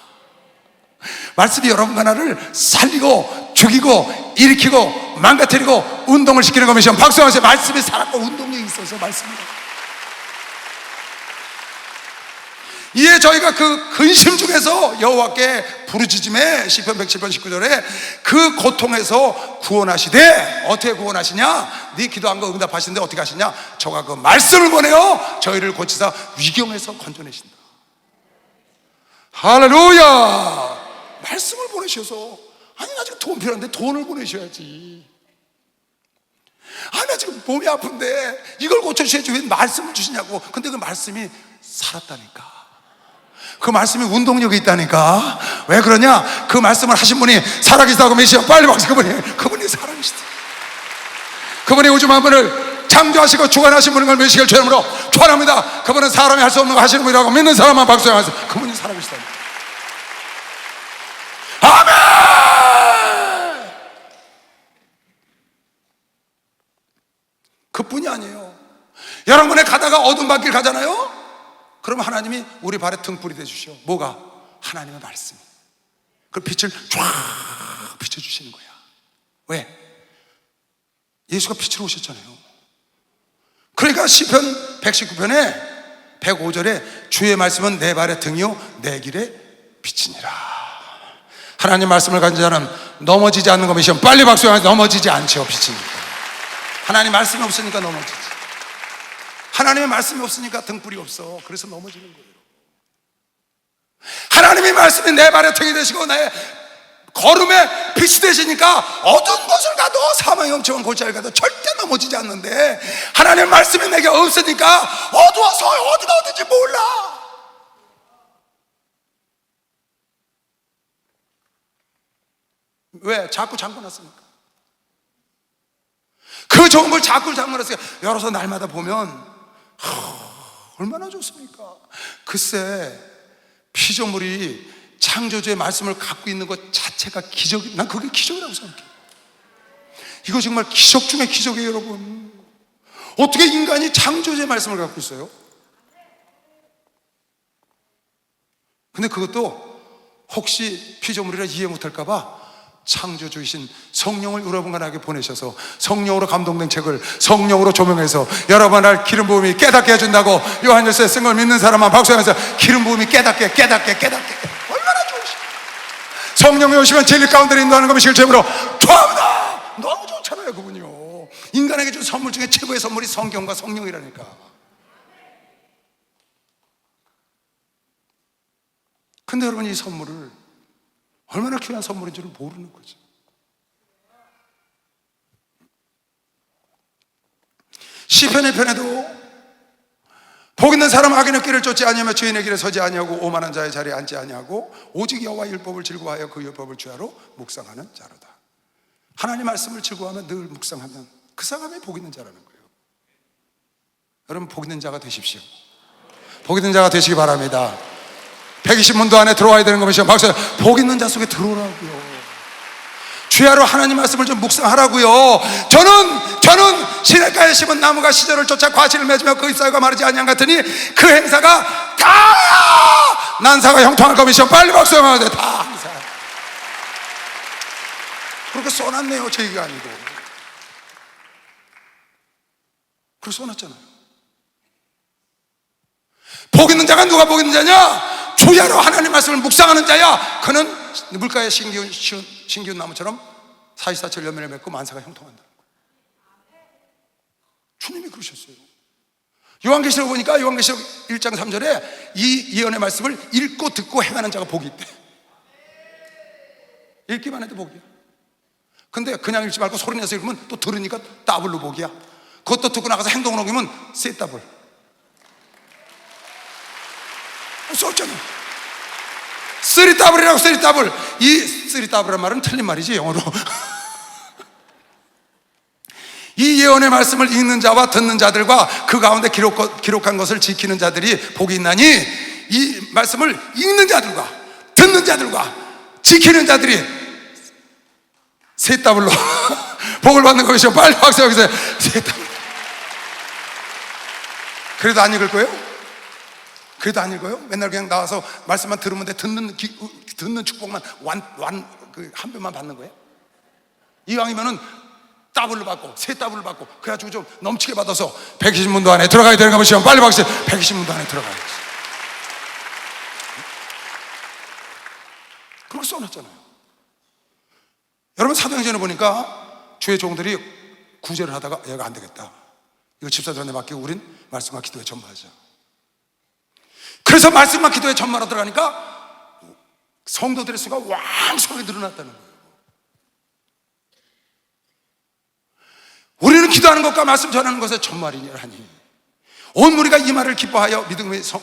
말씀이 여러분과 나를 살리고 죽이고 일으키고 망가뜨리고 운동을 시키는 것이죠. 박수 한번 하세요. 말씀이 살았고 운동력이 있어서 말씀이. 이에 저희가 그 근심 중에서 여호와께 부르짖음에 시편 107편 19절에 그 고통에서 구원하시되, 어떻게 구원하시냐? 네 기도한 거 응답하시는데 어떻게 하시냐? 저가 그 말씀을 보내요 저희를 고치사 위경에서 건져내신다. 할렐루야. 말씀을 보내셔서. 아니, 나 지금 돈 필요한데 돈을 보내셔야지. 아, 나 지금 몸이 아픈데 이걸 고쳐주셔야지 왜 말씀을 주시냐고. 근데 그 말씀이 살았다니까. 그 말씀이 운동력이 있다니까. 왜 그러냐? 그 말씀을 하신 분이 살아계시다고 믿으시오. 빨리 박수. 그분이 살아계시다. 그분이 우주 만물을 창조하시고 주관하신 분인 걸 믿으시길 주님으로 축원합니다. 그분은 사람이 할 수 없는 거 하시는 분이라고 믿는 사람만 박수 하세요. 그분이 살아계시다. 아멘. 그뿐이 아니에요. 여러분의 가다가 어두운 밤길 가잖아요. 그럼 하나님이 우리 발에 등불이 되주시오. 뭐가? 하나님의 말씀. 그 빛을 쫙 비춰주시는 거야. 왜? 예수가 빛으로 오셨잖아요. 그러니까 시편 119편에 105절에 주의 말씀은 내 발의 등이요 내 길의 빛이니라. 하나님 말씀을 가진 자는 넘어지지 않는 것이요. 빨리 박수. 넘어지지 않죠. 빛이니까. 하나님 말씀이 없으니까 넘어지지. 하나님의 말씀이 없으니까 등불이 없어. 그래서 넘어지는 거예요. 하나님의 말씀이 내 발의 등이 되시고 내 거름에 빛이 되시니까 어두운 곳을 가도 사망의 엄청난 골짜기를 가도 절대 넘어지지 않는데, 하나님의 말씀이 내게 없으니까 어두워서 어디가 어딘지 몰라. 왜? 자꾸 잠궈놨으니까. 그 좋은 걸 자꾸 잠궈놨어요. 열어서 날마다 보면 얼마나 좋습니까? 글쎄, 피조물이 창조주의 말씀을 갖고 있는 것 자체가 기적이, 난 그게 기적이라고 생각해요. 이거 정말 기적 중에 기적이에요, 여러분. 어떻게 인간이 창조주의 말씀을 갖고 있어요? 근데 그것도 혹시 피조물이라 이해 못할까봐 창조주이신 성령을 여러분에게 보내셔서 성령으로 감동된 책을 성령으로 조명해서 여러분을 기름 부음이 깨닫게 해준다고 요한일서에 쓴 걸 믿는 사람만 박수하면서 기름 부음이 깨닫게 얼마나 좋으시고, 성령이 오시면 진리 가운데 인도하는 것이 실체로 좋아합니다. 너무 좋잖아요. 그분이요, 인간에게 준 선물 중에 최고의 선물이 성경과 성령이라니까. 근데 여러분, 이 선물을 얼마나 귀한 선물인 줄을 모르는 거죠. 시편의 편에도 복 있는 사람 악인의 길을 쫓지 아니하며 죄인의 길에 서지 아니하고 오만한 자의 자리에 앉지 아니하고 오직 여호와의 율법을 즐거워하여 그 율법을 주야로 묵상하는 자로다. 하나님 말씀을 즐거워하며 늘 묵상하면 그 사람이 복 있는 자라는 거예요. 여러분, 복 있는 자가 되십시오. 복 있는 자가 되시기 바랍니다. 120문도 안에 들어와야 되는 것이죠. 박수. 복 있는 자 속에 들어오라고요. 주야로 하나님 말씀을 좀 묵상하라고요. 저는 시냇가에 심은 나무가 시절을 쫓아 과실을 맺으며 그 잎사귀가 마르지 아니한 같으니 그 행사가 다 난사가 형통할 것이죠. 빨리 박수하면 돼. 다 행사. 그렇게 써놨네요. 제 얘기가 아니고. 그렇게 써놨잖아요. 복 있는 자가 누가 복 있는 자냐? 주야로 하나님 말씀을 묵상하는 자야. 그는 물가에 신기운 나무처럼 사시사철 열매를 맺고 만사가 형통한다. 주님이 그러셨어요. 요한계시록 보니까 요한계시록 1장 3절에 이 예언의 말씀을 읽고 듣고 행하는 자가 복이 있대. 읽기만 해도 복이야. 근데 그냥 읽지 말고 소리내서 읽으면 또 들으니까 더블로 복이야. 그것도 듣고 나가서 행동을 옮기면 세 더블. 썼잖아. 쓰리 더블이라고. 쓰리 더블. 이 쓰리 더블이란 말은 틀린 말이지, 영어로. 이 예언의 말씀을 읽는 자와 듣는 자들과 그 가운데 기록한 것을 지키는 자들이 복이 있나니, 이 말씀을 읽는 자들과 듣는 자들과 지키는 자들이 세 더블로 복을 받는 것이죠. 빨리 박수 여기서 세 더블. 그래도 안 읽을 거예요? 그래도 안 읽어요? 맨날 그냥 나와서 말씀만 들으면 돼. 듣는 축복만 한 배만 받는 거예요? 이왕이면은 더블로 받고 세 더블로 받고 그래가지고 좀 넘치게 받아서 120문도 안에 들어가야 되는 거 보시면 빨리 박수. 120문도 안에 들어가야지. 그렇게 써놨잖아요. 여러분, 사도행전에 보니까 주의 종들이 구제를 하다가 얘가 안 되겠다, 이거 집사들한테 맡기고 우린 말씀과 기도에 전무하자. 그래서 말씀과 기도에 전마로 들어가니까 성도들의 수가 왕성하게 늘어났다는 거예요. 우리는 기도하는 것과 말씀 전하는 것에 전말이니 온 무리가 이 말을 기뻐하여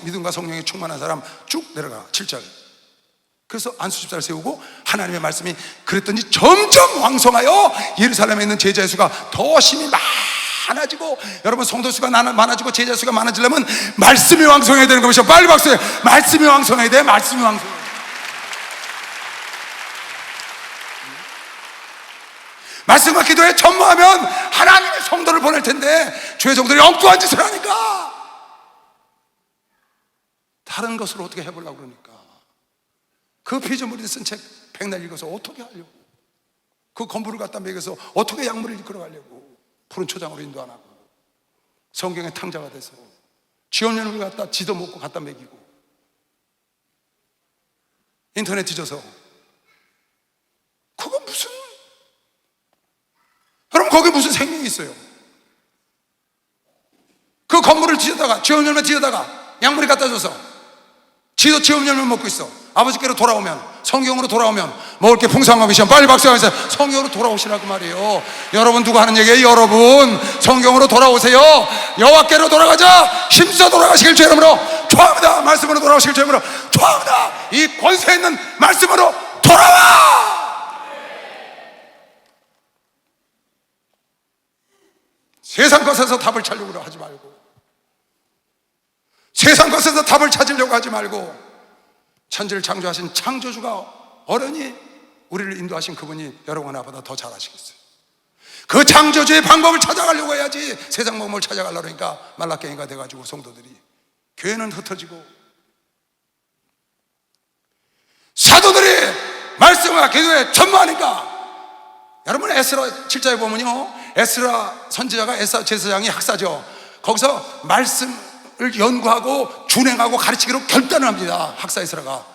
믿음과 성령에 충만한 사람 쭉 내려가. 7절. 그래서 안수집사를 세우고 하나님의 말씀이 그랬더니 점점 왕성하여 예루살렘에 있는 제자의 수가 더 심히 많아지고, 여러분, 성도 수가 많아지고 제자 수가 많아지려면 말씀이 왕성해야 되는 것이죠. 빨리 박수해. 말씀이 왕성해야 돼. 말씀이 왕성해야 돼. 말씀과 기도에 전무하면 하나님의 성도를 보낼 텐데 주의 종들이 엉뚱한 짓을 하니까 다른 것으로 어떻게 해보려고 그러니까 그 피조물이 쓴 책 백날 읽어서 어떻게 하려고, 그 건물을 갖다 먹여서 어떻게 약물을 이끌어가려고, 푸른 초장으로 인도 안 하고 성경의 탕자가 돼서 지원연을 갖다 지도 먹고 갖다 먹이고 인터넷 뒤져서, 그거 무슨, 여러분, 거기 무슨 생명이 있어요? 그 건물을 지어다가 지원열매 지어다가 약물이 갖다 줘서 지도 지원열매 먹고 있어. 아버지께로 돌아오면, 성경으로 돌아오면 먹을 게 풍성한 것이요. 빨리 박수하면서 성경으로 돌아오시라고 말이에요. 여러분 누가 하는 얘기예요? 여러분 성경으로 돌아오세요. 여호와께로 돌아가자. 힘써 돌아가시길 주 이름으로 축원합니다. 말씀으로 돌아오시길 주 이름으로 축원합니다. 이 권세 있는 말씀으로 돌아와. 세상 것에서 답을 찾으려고 하지 말고, 세상 것에서 답을 찾으려고 하지 말고, 천지를 창조하신 창조주가 어른이 우리를 인도하신 그분이 여러분 나보다 더 잘 아시겠어요. 그 창조주의 방법을 찾아가려고 해야지. 세상 방법을 찾아가려고 하니까 말라깽이가 돼가지고 성도들이, 교회는 흩어지고, 사도들이 말씀과 기도에 전무하니까. 여러분 에스라 7장에 보면요, 에스라 선지자가, 에스라 제사장이 학사죠. 거기서 말씀을 연구하고 준행하고 가르치기로 결단을 합니다, 학사 에스라가.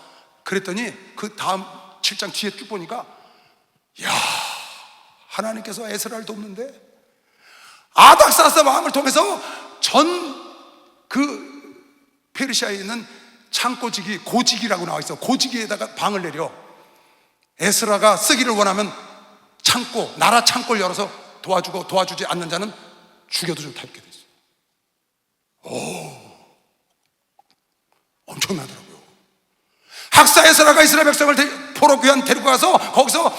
그랬더니 그 다음 7장 뒤에 쭉 보니까, 야, 하나님께서 에스라를 돕는데 아닥사스 왕을 통해서 전 그 페르시아에 있는 창고지기, 고지기라고 나와 있어. 고지기에다가 방을 내려. 에스라가 쓰기를 원하면 창고, 나라 창고를 열어서 도와주고, 도와주지 않는 자는 죽여도 좋다, 이렇게 됐어요. 오, 엄청나더라고요. 학사 에스라가 이스라엘 백성을 포로 귀환 데리고 가서 거기서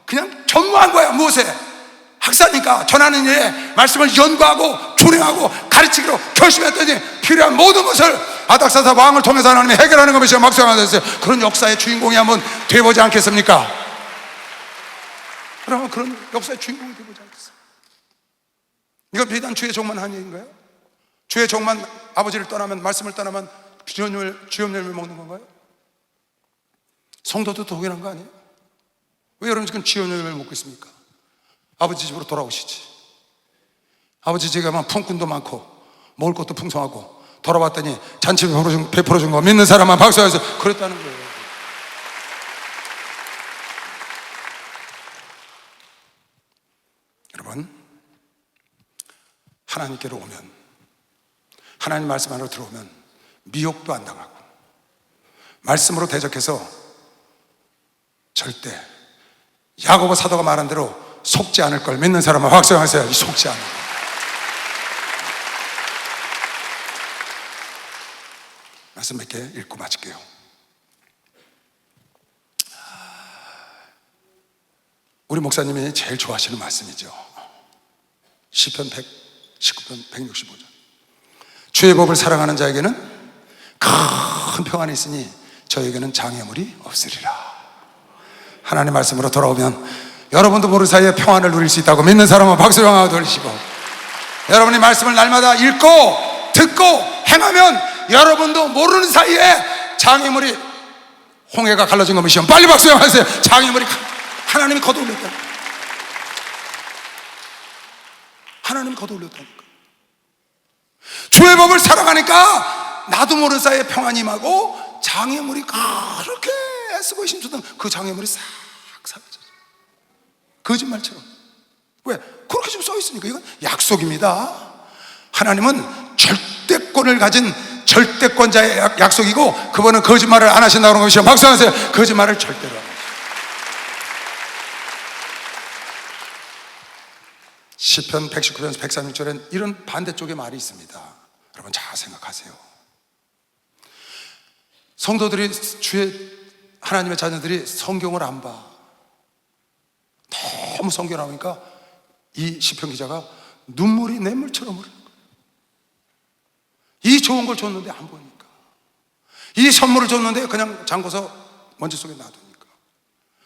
그냥 전무한 거야. 무엇에? 학사니까 전하는 일에 말씀을 연구하고 준행하고 가르치기로 결심했더니 필요한 모든 것을 아닥사스 왕을 통해서 하나님이 해결하는 것이 막상하게 됐어요. 그런 역사의 주인공이 한번 되어보지 않겠습니까? 그러면 그런 역사의 주인공이 되어보지 않겠어요? 이건 비단 주의 종만 한 얘기인가요? 주의 종만 아버지를 떠나면, 말씀을 떠나면 쥐염열매 먹는 건가요? 성도도 동일한 거 아니에요? 왜 여러분 지금 쥐염열매를 먹고 있습니까? 아버지 집으로 돌아오시지. 아버지 집에 가면 품꾼도 많고 먹을 것도 풍성하고, 돌아봤더니 잔치 베풀어준 거 믿는 사람만 박수해서 그랬다는 거예요. 여러분, 하나님께로 오면, 하나님 말씀 안으로 들어오면 미혹도 안 당하고, 말씀으로 대적해서 절대 야고보 사도가 말한 대로 속지 않을 걸 믿는 사람은 확증하세요. 속지 않을 걸. 말씀 몇 개 읽고 마칠게요. 우리 목사님이 제일 좋아하시는 말씀이죠. 시편 119편 165절. 주의 법을 사랑하는 자에게는 큰 평안이 있으니 저에게는 장애물이 없으리라. 하나님 말씀으로 돌아오면 여러분도 모르는 사이에 평안을 누릴 수 있다고 믿는 사람은 박수를 하고 돌리시고, 여러분이 말씀을 날마다 읽고 듣고 행하면 여러분도 모르는 사이에 장애물이, 홍해가 갈라진 것이요. 빨리 박수를 하세요. 장애물이 하나님이 걷어올렸다. 하나님이 걷어올렸다니까. 주의 법을 사랑하니까 나도 모르는 사이에 평안이 임하고, 장애물이 그렇게 애쓰고 힘쓰던 그 장애물이 싹 사라져요. 거짓말처럼. 왜? 그렇게 좀 써있으니까. 이건 약속입니다. 하나님은 절대권을 가진 절대권자의 약속이고, 그분은 거짓말을 안 하신다는 것이요. 박수하세요. 거짓말을 절대로 안 하시죠. 시편 119편 136절엔 이런 반대쪽의 말이 있습니다. 여러분 잘 생각하세요. 성도들이, 주의 하나님의 자녀들이 성경을 안 봐. 너무 성경을 안 보니까 이 시편 기자가 눈물이 냇물처럼 흐르는 거예요. 이 좋은 걸 줬는데 안 보니까, 이 선물을 줬는데 그냥 잠궈서 먼지 속에 놔두니까,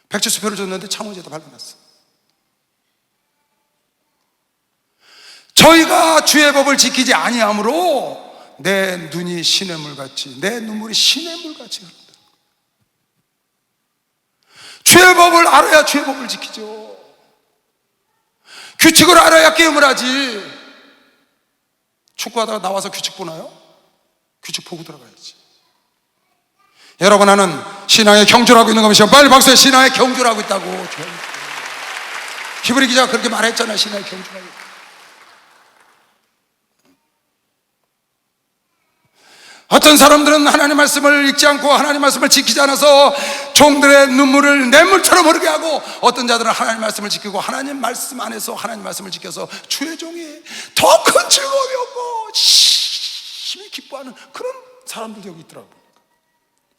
백지수표를 줬는데 창호지에다 발라놨어. 저희가 주의 법을 지키지 아니함으로 내 눈이 시냇물같이, 내 눈물이 시냇물같이 흐른다. 주의 법을 알아야 주의 법을 지키죠. 규칙을 알아야 게임을 하지. 축구하다가 나와서 규칙 보나요? 규칙 보고 들어가야지. 여러분, 나는 신앙의 경주를 하고 있는 겁니다. 빨리 박수해. 신앙의 경주를 하고 있다고. 히브리 기자가 그렇게 말했잖아요. 신앙의 경주를 하고 있다. 어떤 사람들은 하나님 말씀을 읽지 않고 하나님 말씀을 지키지 않아서 종들의 눈물을 냇물처럼 흐르게 하고, 어떤 자들은 하나님 말씀을 지키고 하나님 말씀 안에서 하나님 말씀을 지켜서 주의 종이 더 큰 즐거움이 없고 심히 기뻐하는 그런 사람들도 여기 있더라고요.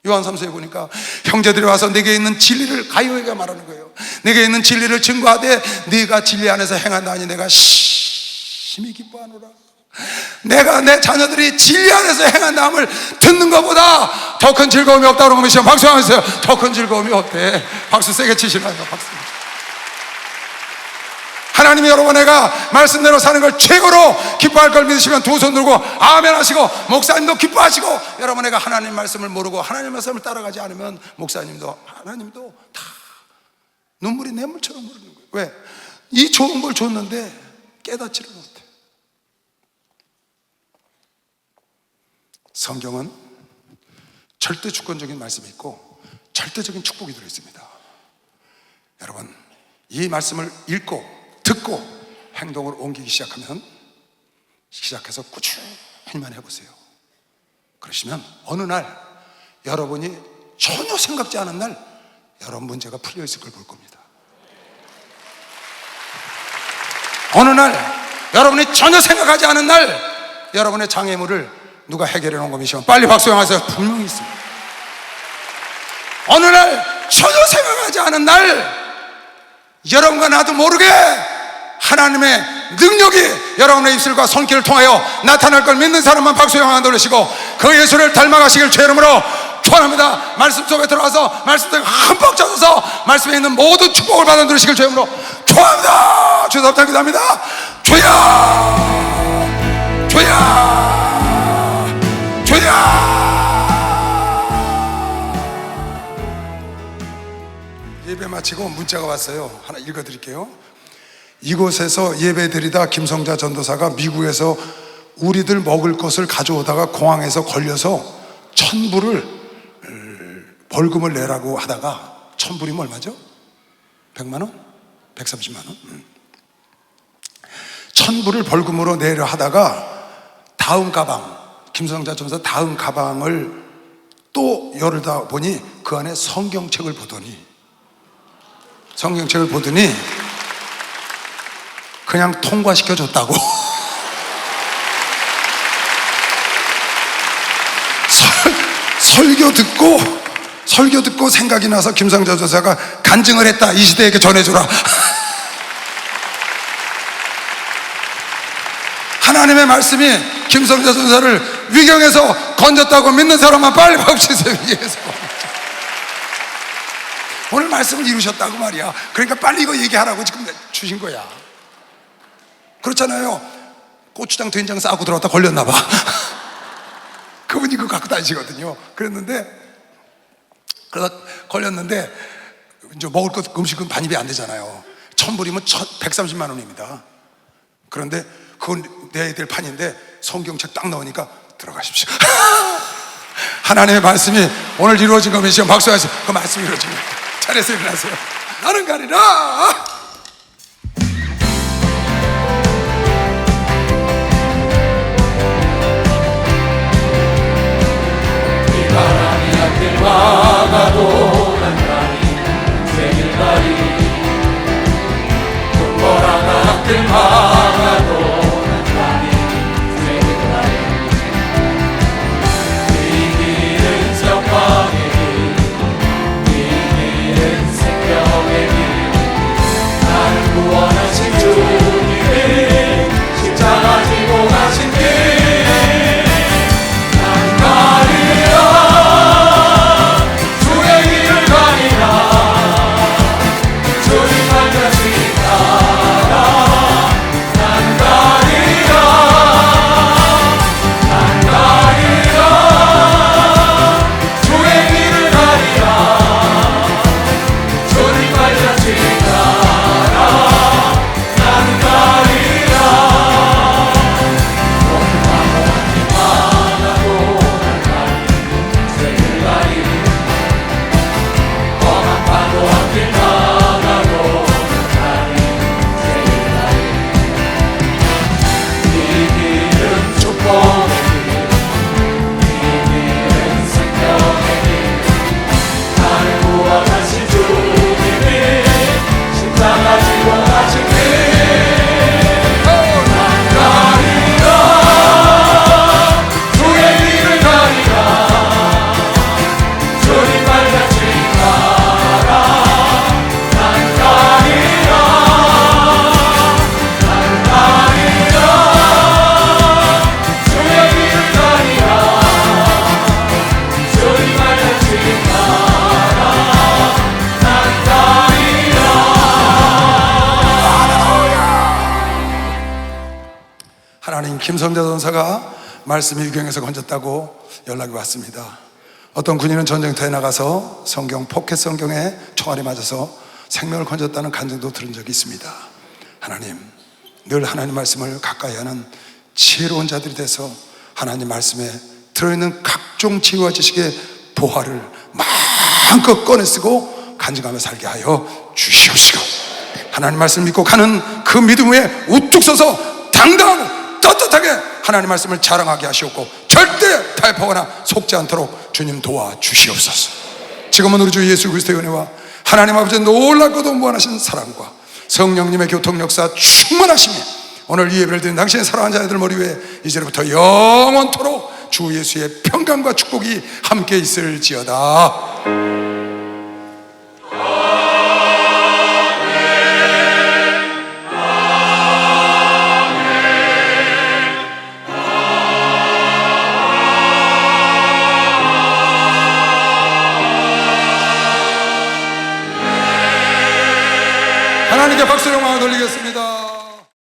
요한 3서에 보니까 형제들이 와서 내게 있는 진리를 가요에게 말하는 거예요. 내게 있는 진리를 증거하되 네가 진리 안에서 행한다니 내가 심히 기뻐하노라. 내가 내 자녀들이 진리 안에서 행한다함을 듣는 것보다 더 큰 즐거움이 없다고 그러면 시험 박수하면서요. 더 큰 즐거움이 없대. 박수 세게 치시나요? 박수. 하나님이 여러분 내가 말씀대로 사는 걸 최고로 기뻐할 걸 믿으시면 두 손 들고 아멘 하시고, 목사님도 기뻐하시고, 여러분 내가 하나님 말씀을 모르고 하나님 말씀을 따라가지 않으면 목사님도 하나님도 다 눈물이 냇물처럼 흐르는 거예요. 왜? 이 좋은 걸 줬는데 깨닫지를 못해. 성경은 절대 주권적인 말씀이 있고 절대적인 축복이 들어있습니다. 여러분 이 말씀을 읽고 듣고 행동을 옮기기 시작해서 꾸준히만 해보세요. 그러시면 어느 날 여러분이 전혀 생각지 않은 날 여러분 문제가 풀려 있을 걸 볼 겁니다. 어느 날 여러분이 전혀 생각하지 않은 날 여러분의 장애물을 누가 해결해 놓은 것이면 빨리 박수형하세요. 분명히 있습니다. 어느 날 전혀 생각하지 않은 날 여러분과 나도 모르게 하나님의 능력이 여러분의 입술과 손길을 통하여 나타날 걸 믿는 사람만 박수형 안 돌리시고 그 예수를 닮아가시길 주의 이름으로 축원합니다. 말씀 속에 들어가서 말씀 속에 흠뻑 젖어서 말씀에 있는 모든 축복을 받아 누리시길 주의 이름으로 축원합니다. 주님 앞에 기도합니다. 주여 주여 주여. 예배 마치고 문자가 왔어요. 하나 읽어드릴게요. 이곳에서 예배드리다 김성자 전도사가 미국에서 우리들 먹을 것을 가져오다가 공항에서 걸려서 1,000불을 벌금을 내라고 하다가 1,000불이면 얼마죠? 100만 원? 130만 원? 1,000불을 벌금으로 내려 하다가 다음 가방, 김성자 전도사 다음 가방을 또 열다 보니 그 안에 성경책을 보더니 그냥 통과시켜줬다고. 설교 듣고 생각이 나서 김성자 전도사가 간증을 했다. 이 시대에게 전해주라. 하나님의 말씀이 김성자 전도사를 위경에서 건졌다고 믿는 사람만 빨리 박수세요. 위에서 오늘 말씀을 이루셨다고 말이야. 그러니까 빨리 이거 얘기하라고 지금 주신 거야. 그렇잖아요. 고추장 된장 싸고 들어왔다 걸렸나 봐. 그분이 그거 갖고 다니시거든요. 그래서 걸렸는데 이제 먹을 것 음식은 반입이 안 되잖아요. 1,000불이면 130만 원입니다. 그런데 그건 내야 될 판인데 성경책 딱 넣으니까 들어가십시오. 하나님의 말씀이 오늘 이루어진 거면 시험 박수하세요. 그 말씀이 이루어진 거예요. 잘해서 일어나세요. 나는 가리라. 이 바람이 앞길 막아도 난 가리 새길 가리 눈보라가 앞길 막아도 난 가리 새길 가리 이 길은 영광의 길 이 길은 생명의 길 나를 구원하신 주님의 십자가 지고 가신 길 나는 가리라 김성자 전사가 말씀이 유경에서 건졌다고 연락이 왔습니다. 어떤 군인은 전쟁터에 나가서 성경, 포켓 성경에 총알이 맞아서 생명을 건졌다는 간증도 들은 적이 있습니다. 하나님, 늘 하나님 말씀을 가까이 하는 지혜로운 자들이 돼서 하나님 말씀에 들어있는 각종 지혜와 지식의 보화를 마음껏 꺼내 쓰고 간증하며 살게 하여 주시옵시고, 하나님 말씀 믿고 가는 그 믿음 위에 우뚝 서서 당당하고 떳떳하게 하나님 말씀을 자랑하게 하시옵고, 절대 탈포하거나 속지 않도록 주님 도와주시옵소서. 지금은 우리 주 예수 그리스도의 은혜와 하나님 아버지의 놀랍고도 무한하신 사랑과 성령님의 교통 역사 충만하심이 오늘 이 예배를 드린 당신의 사랑하는 자녀들 머리 위에 이제부터 영원토록 주 예수의 평강과 축복이 함께 있을지어다. 하나님께 박수를 영광을 돌리겠습니다.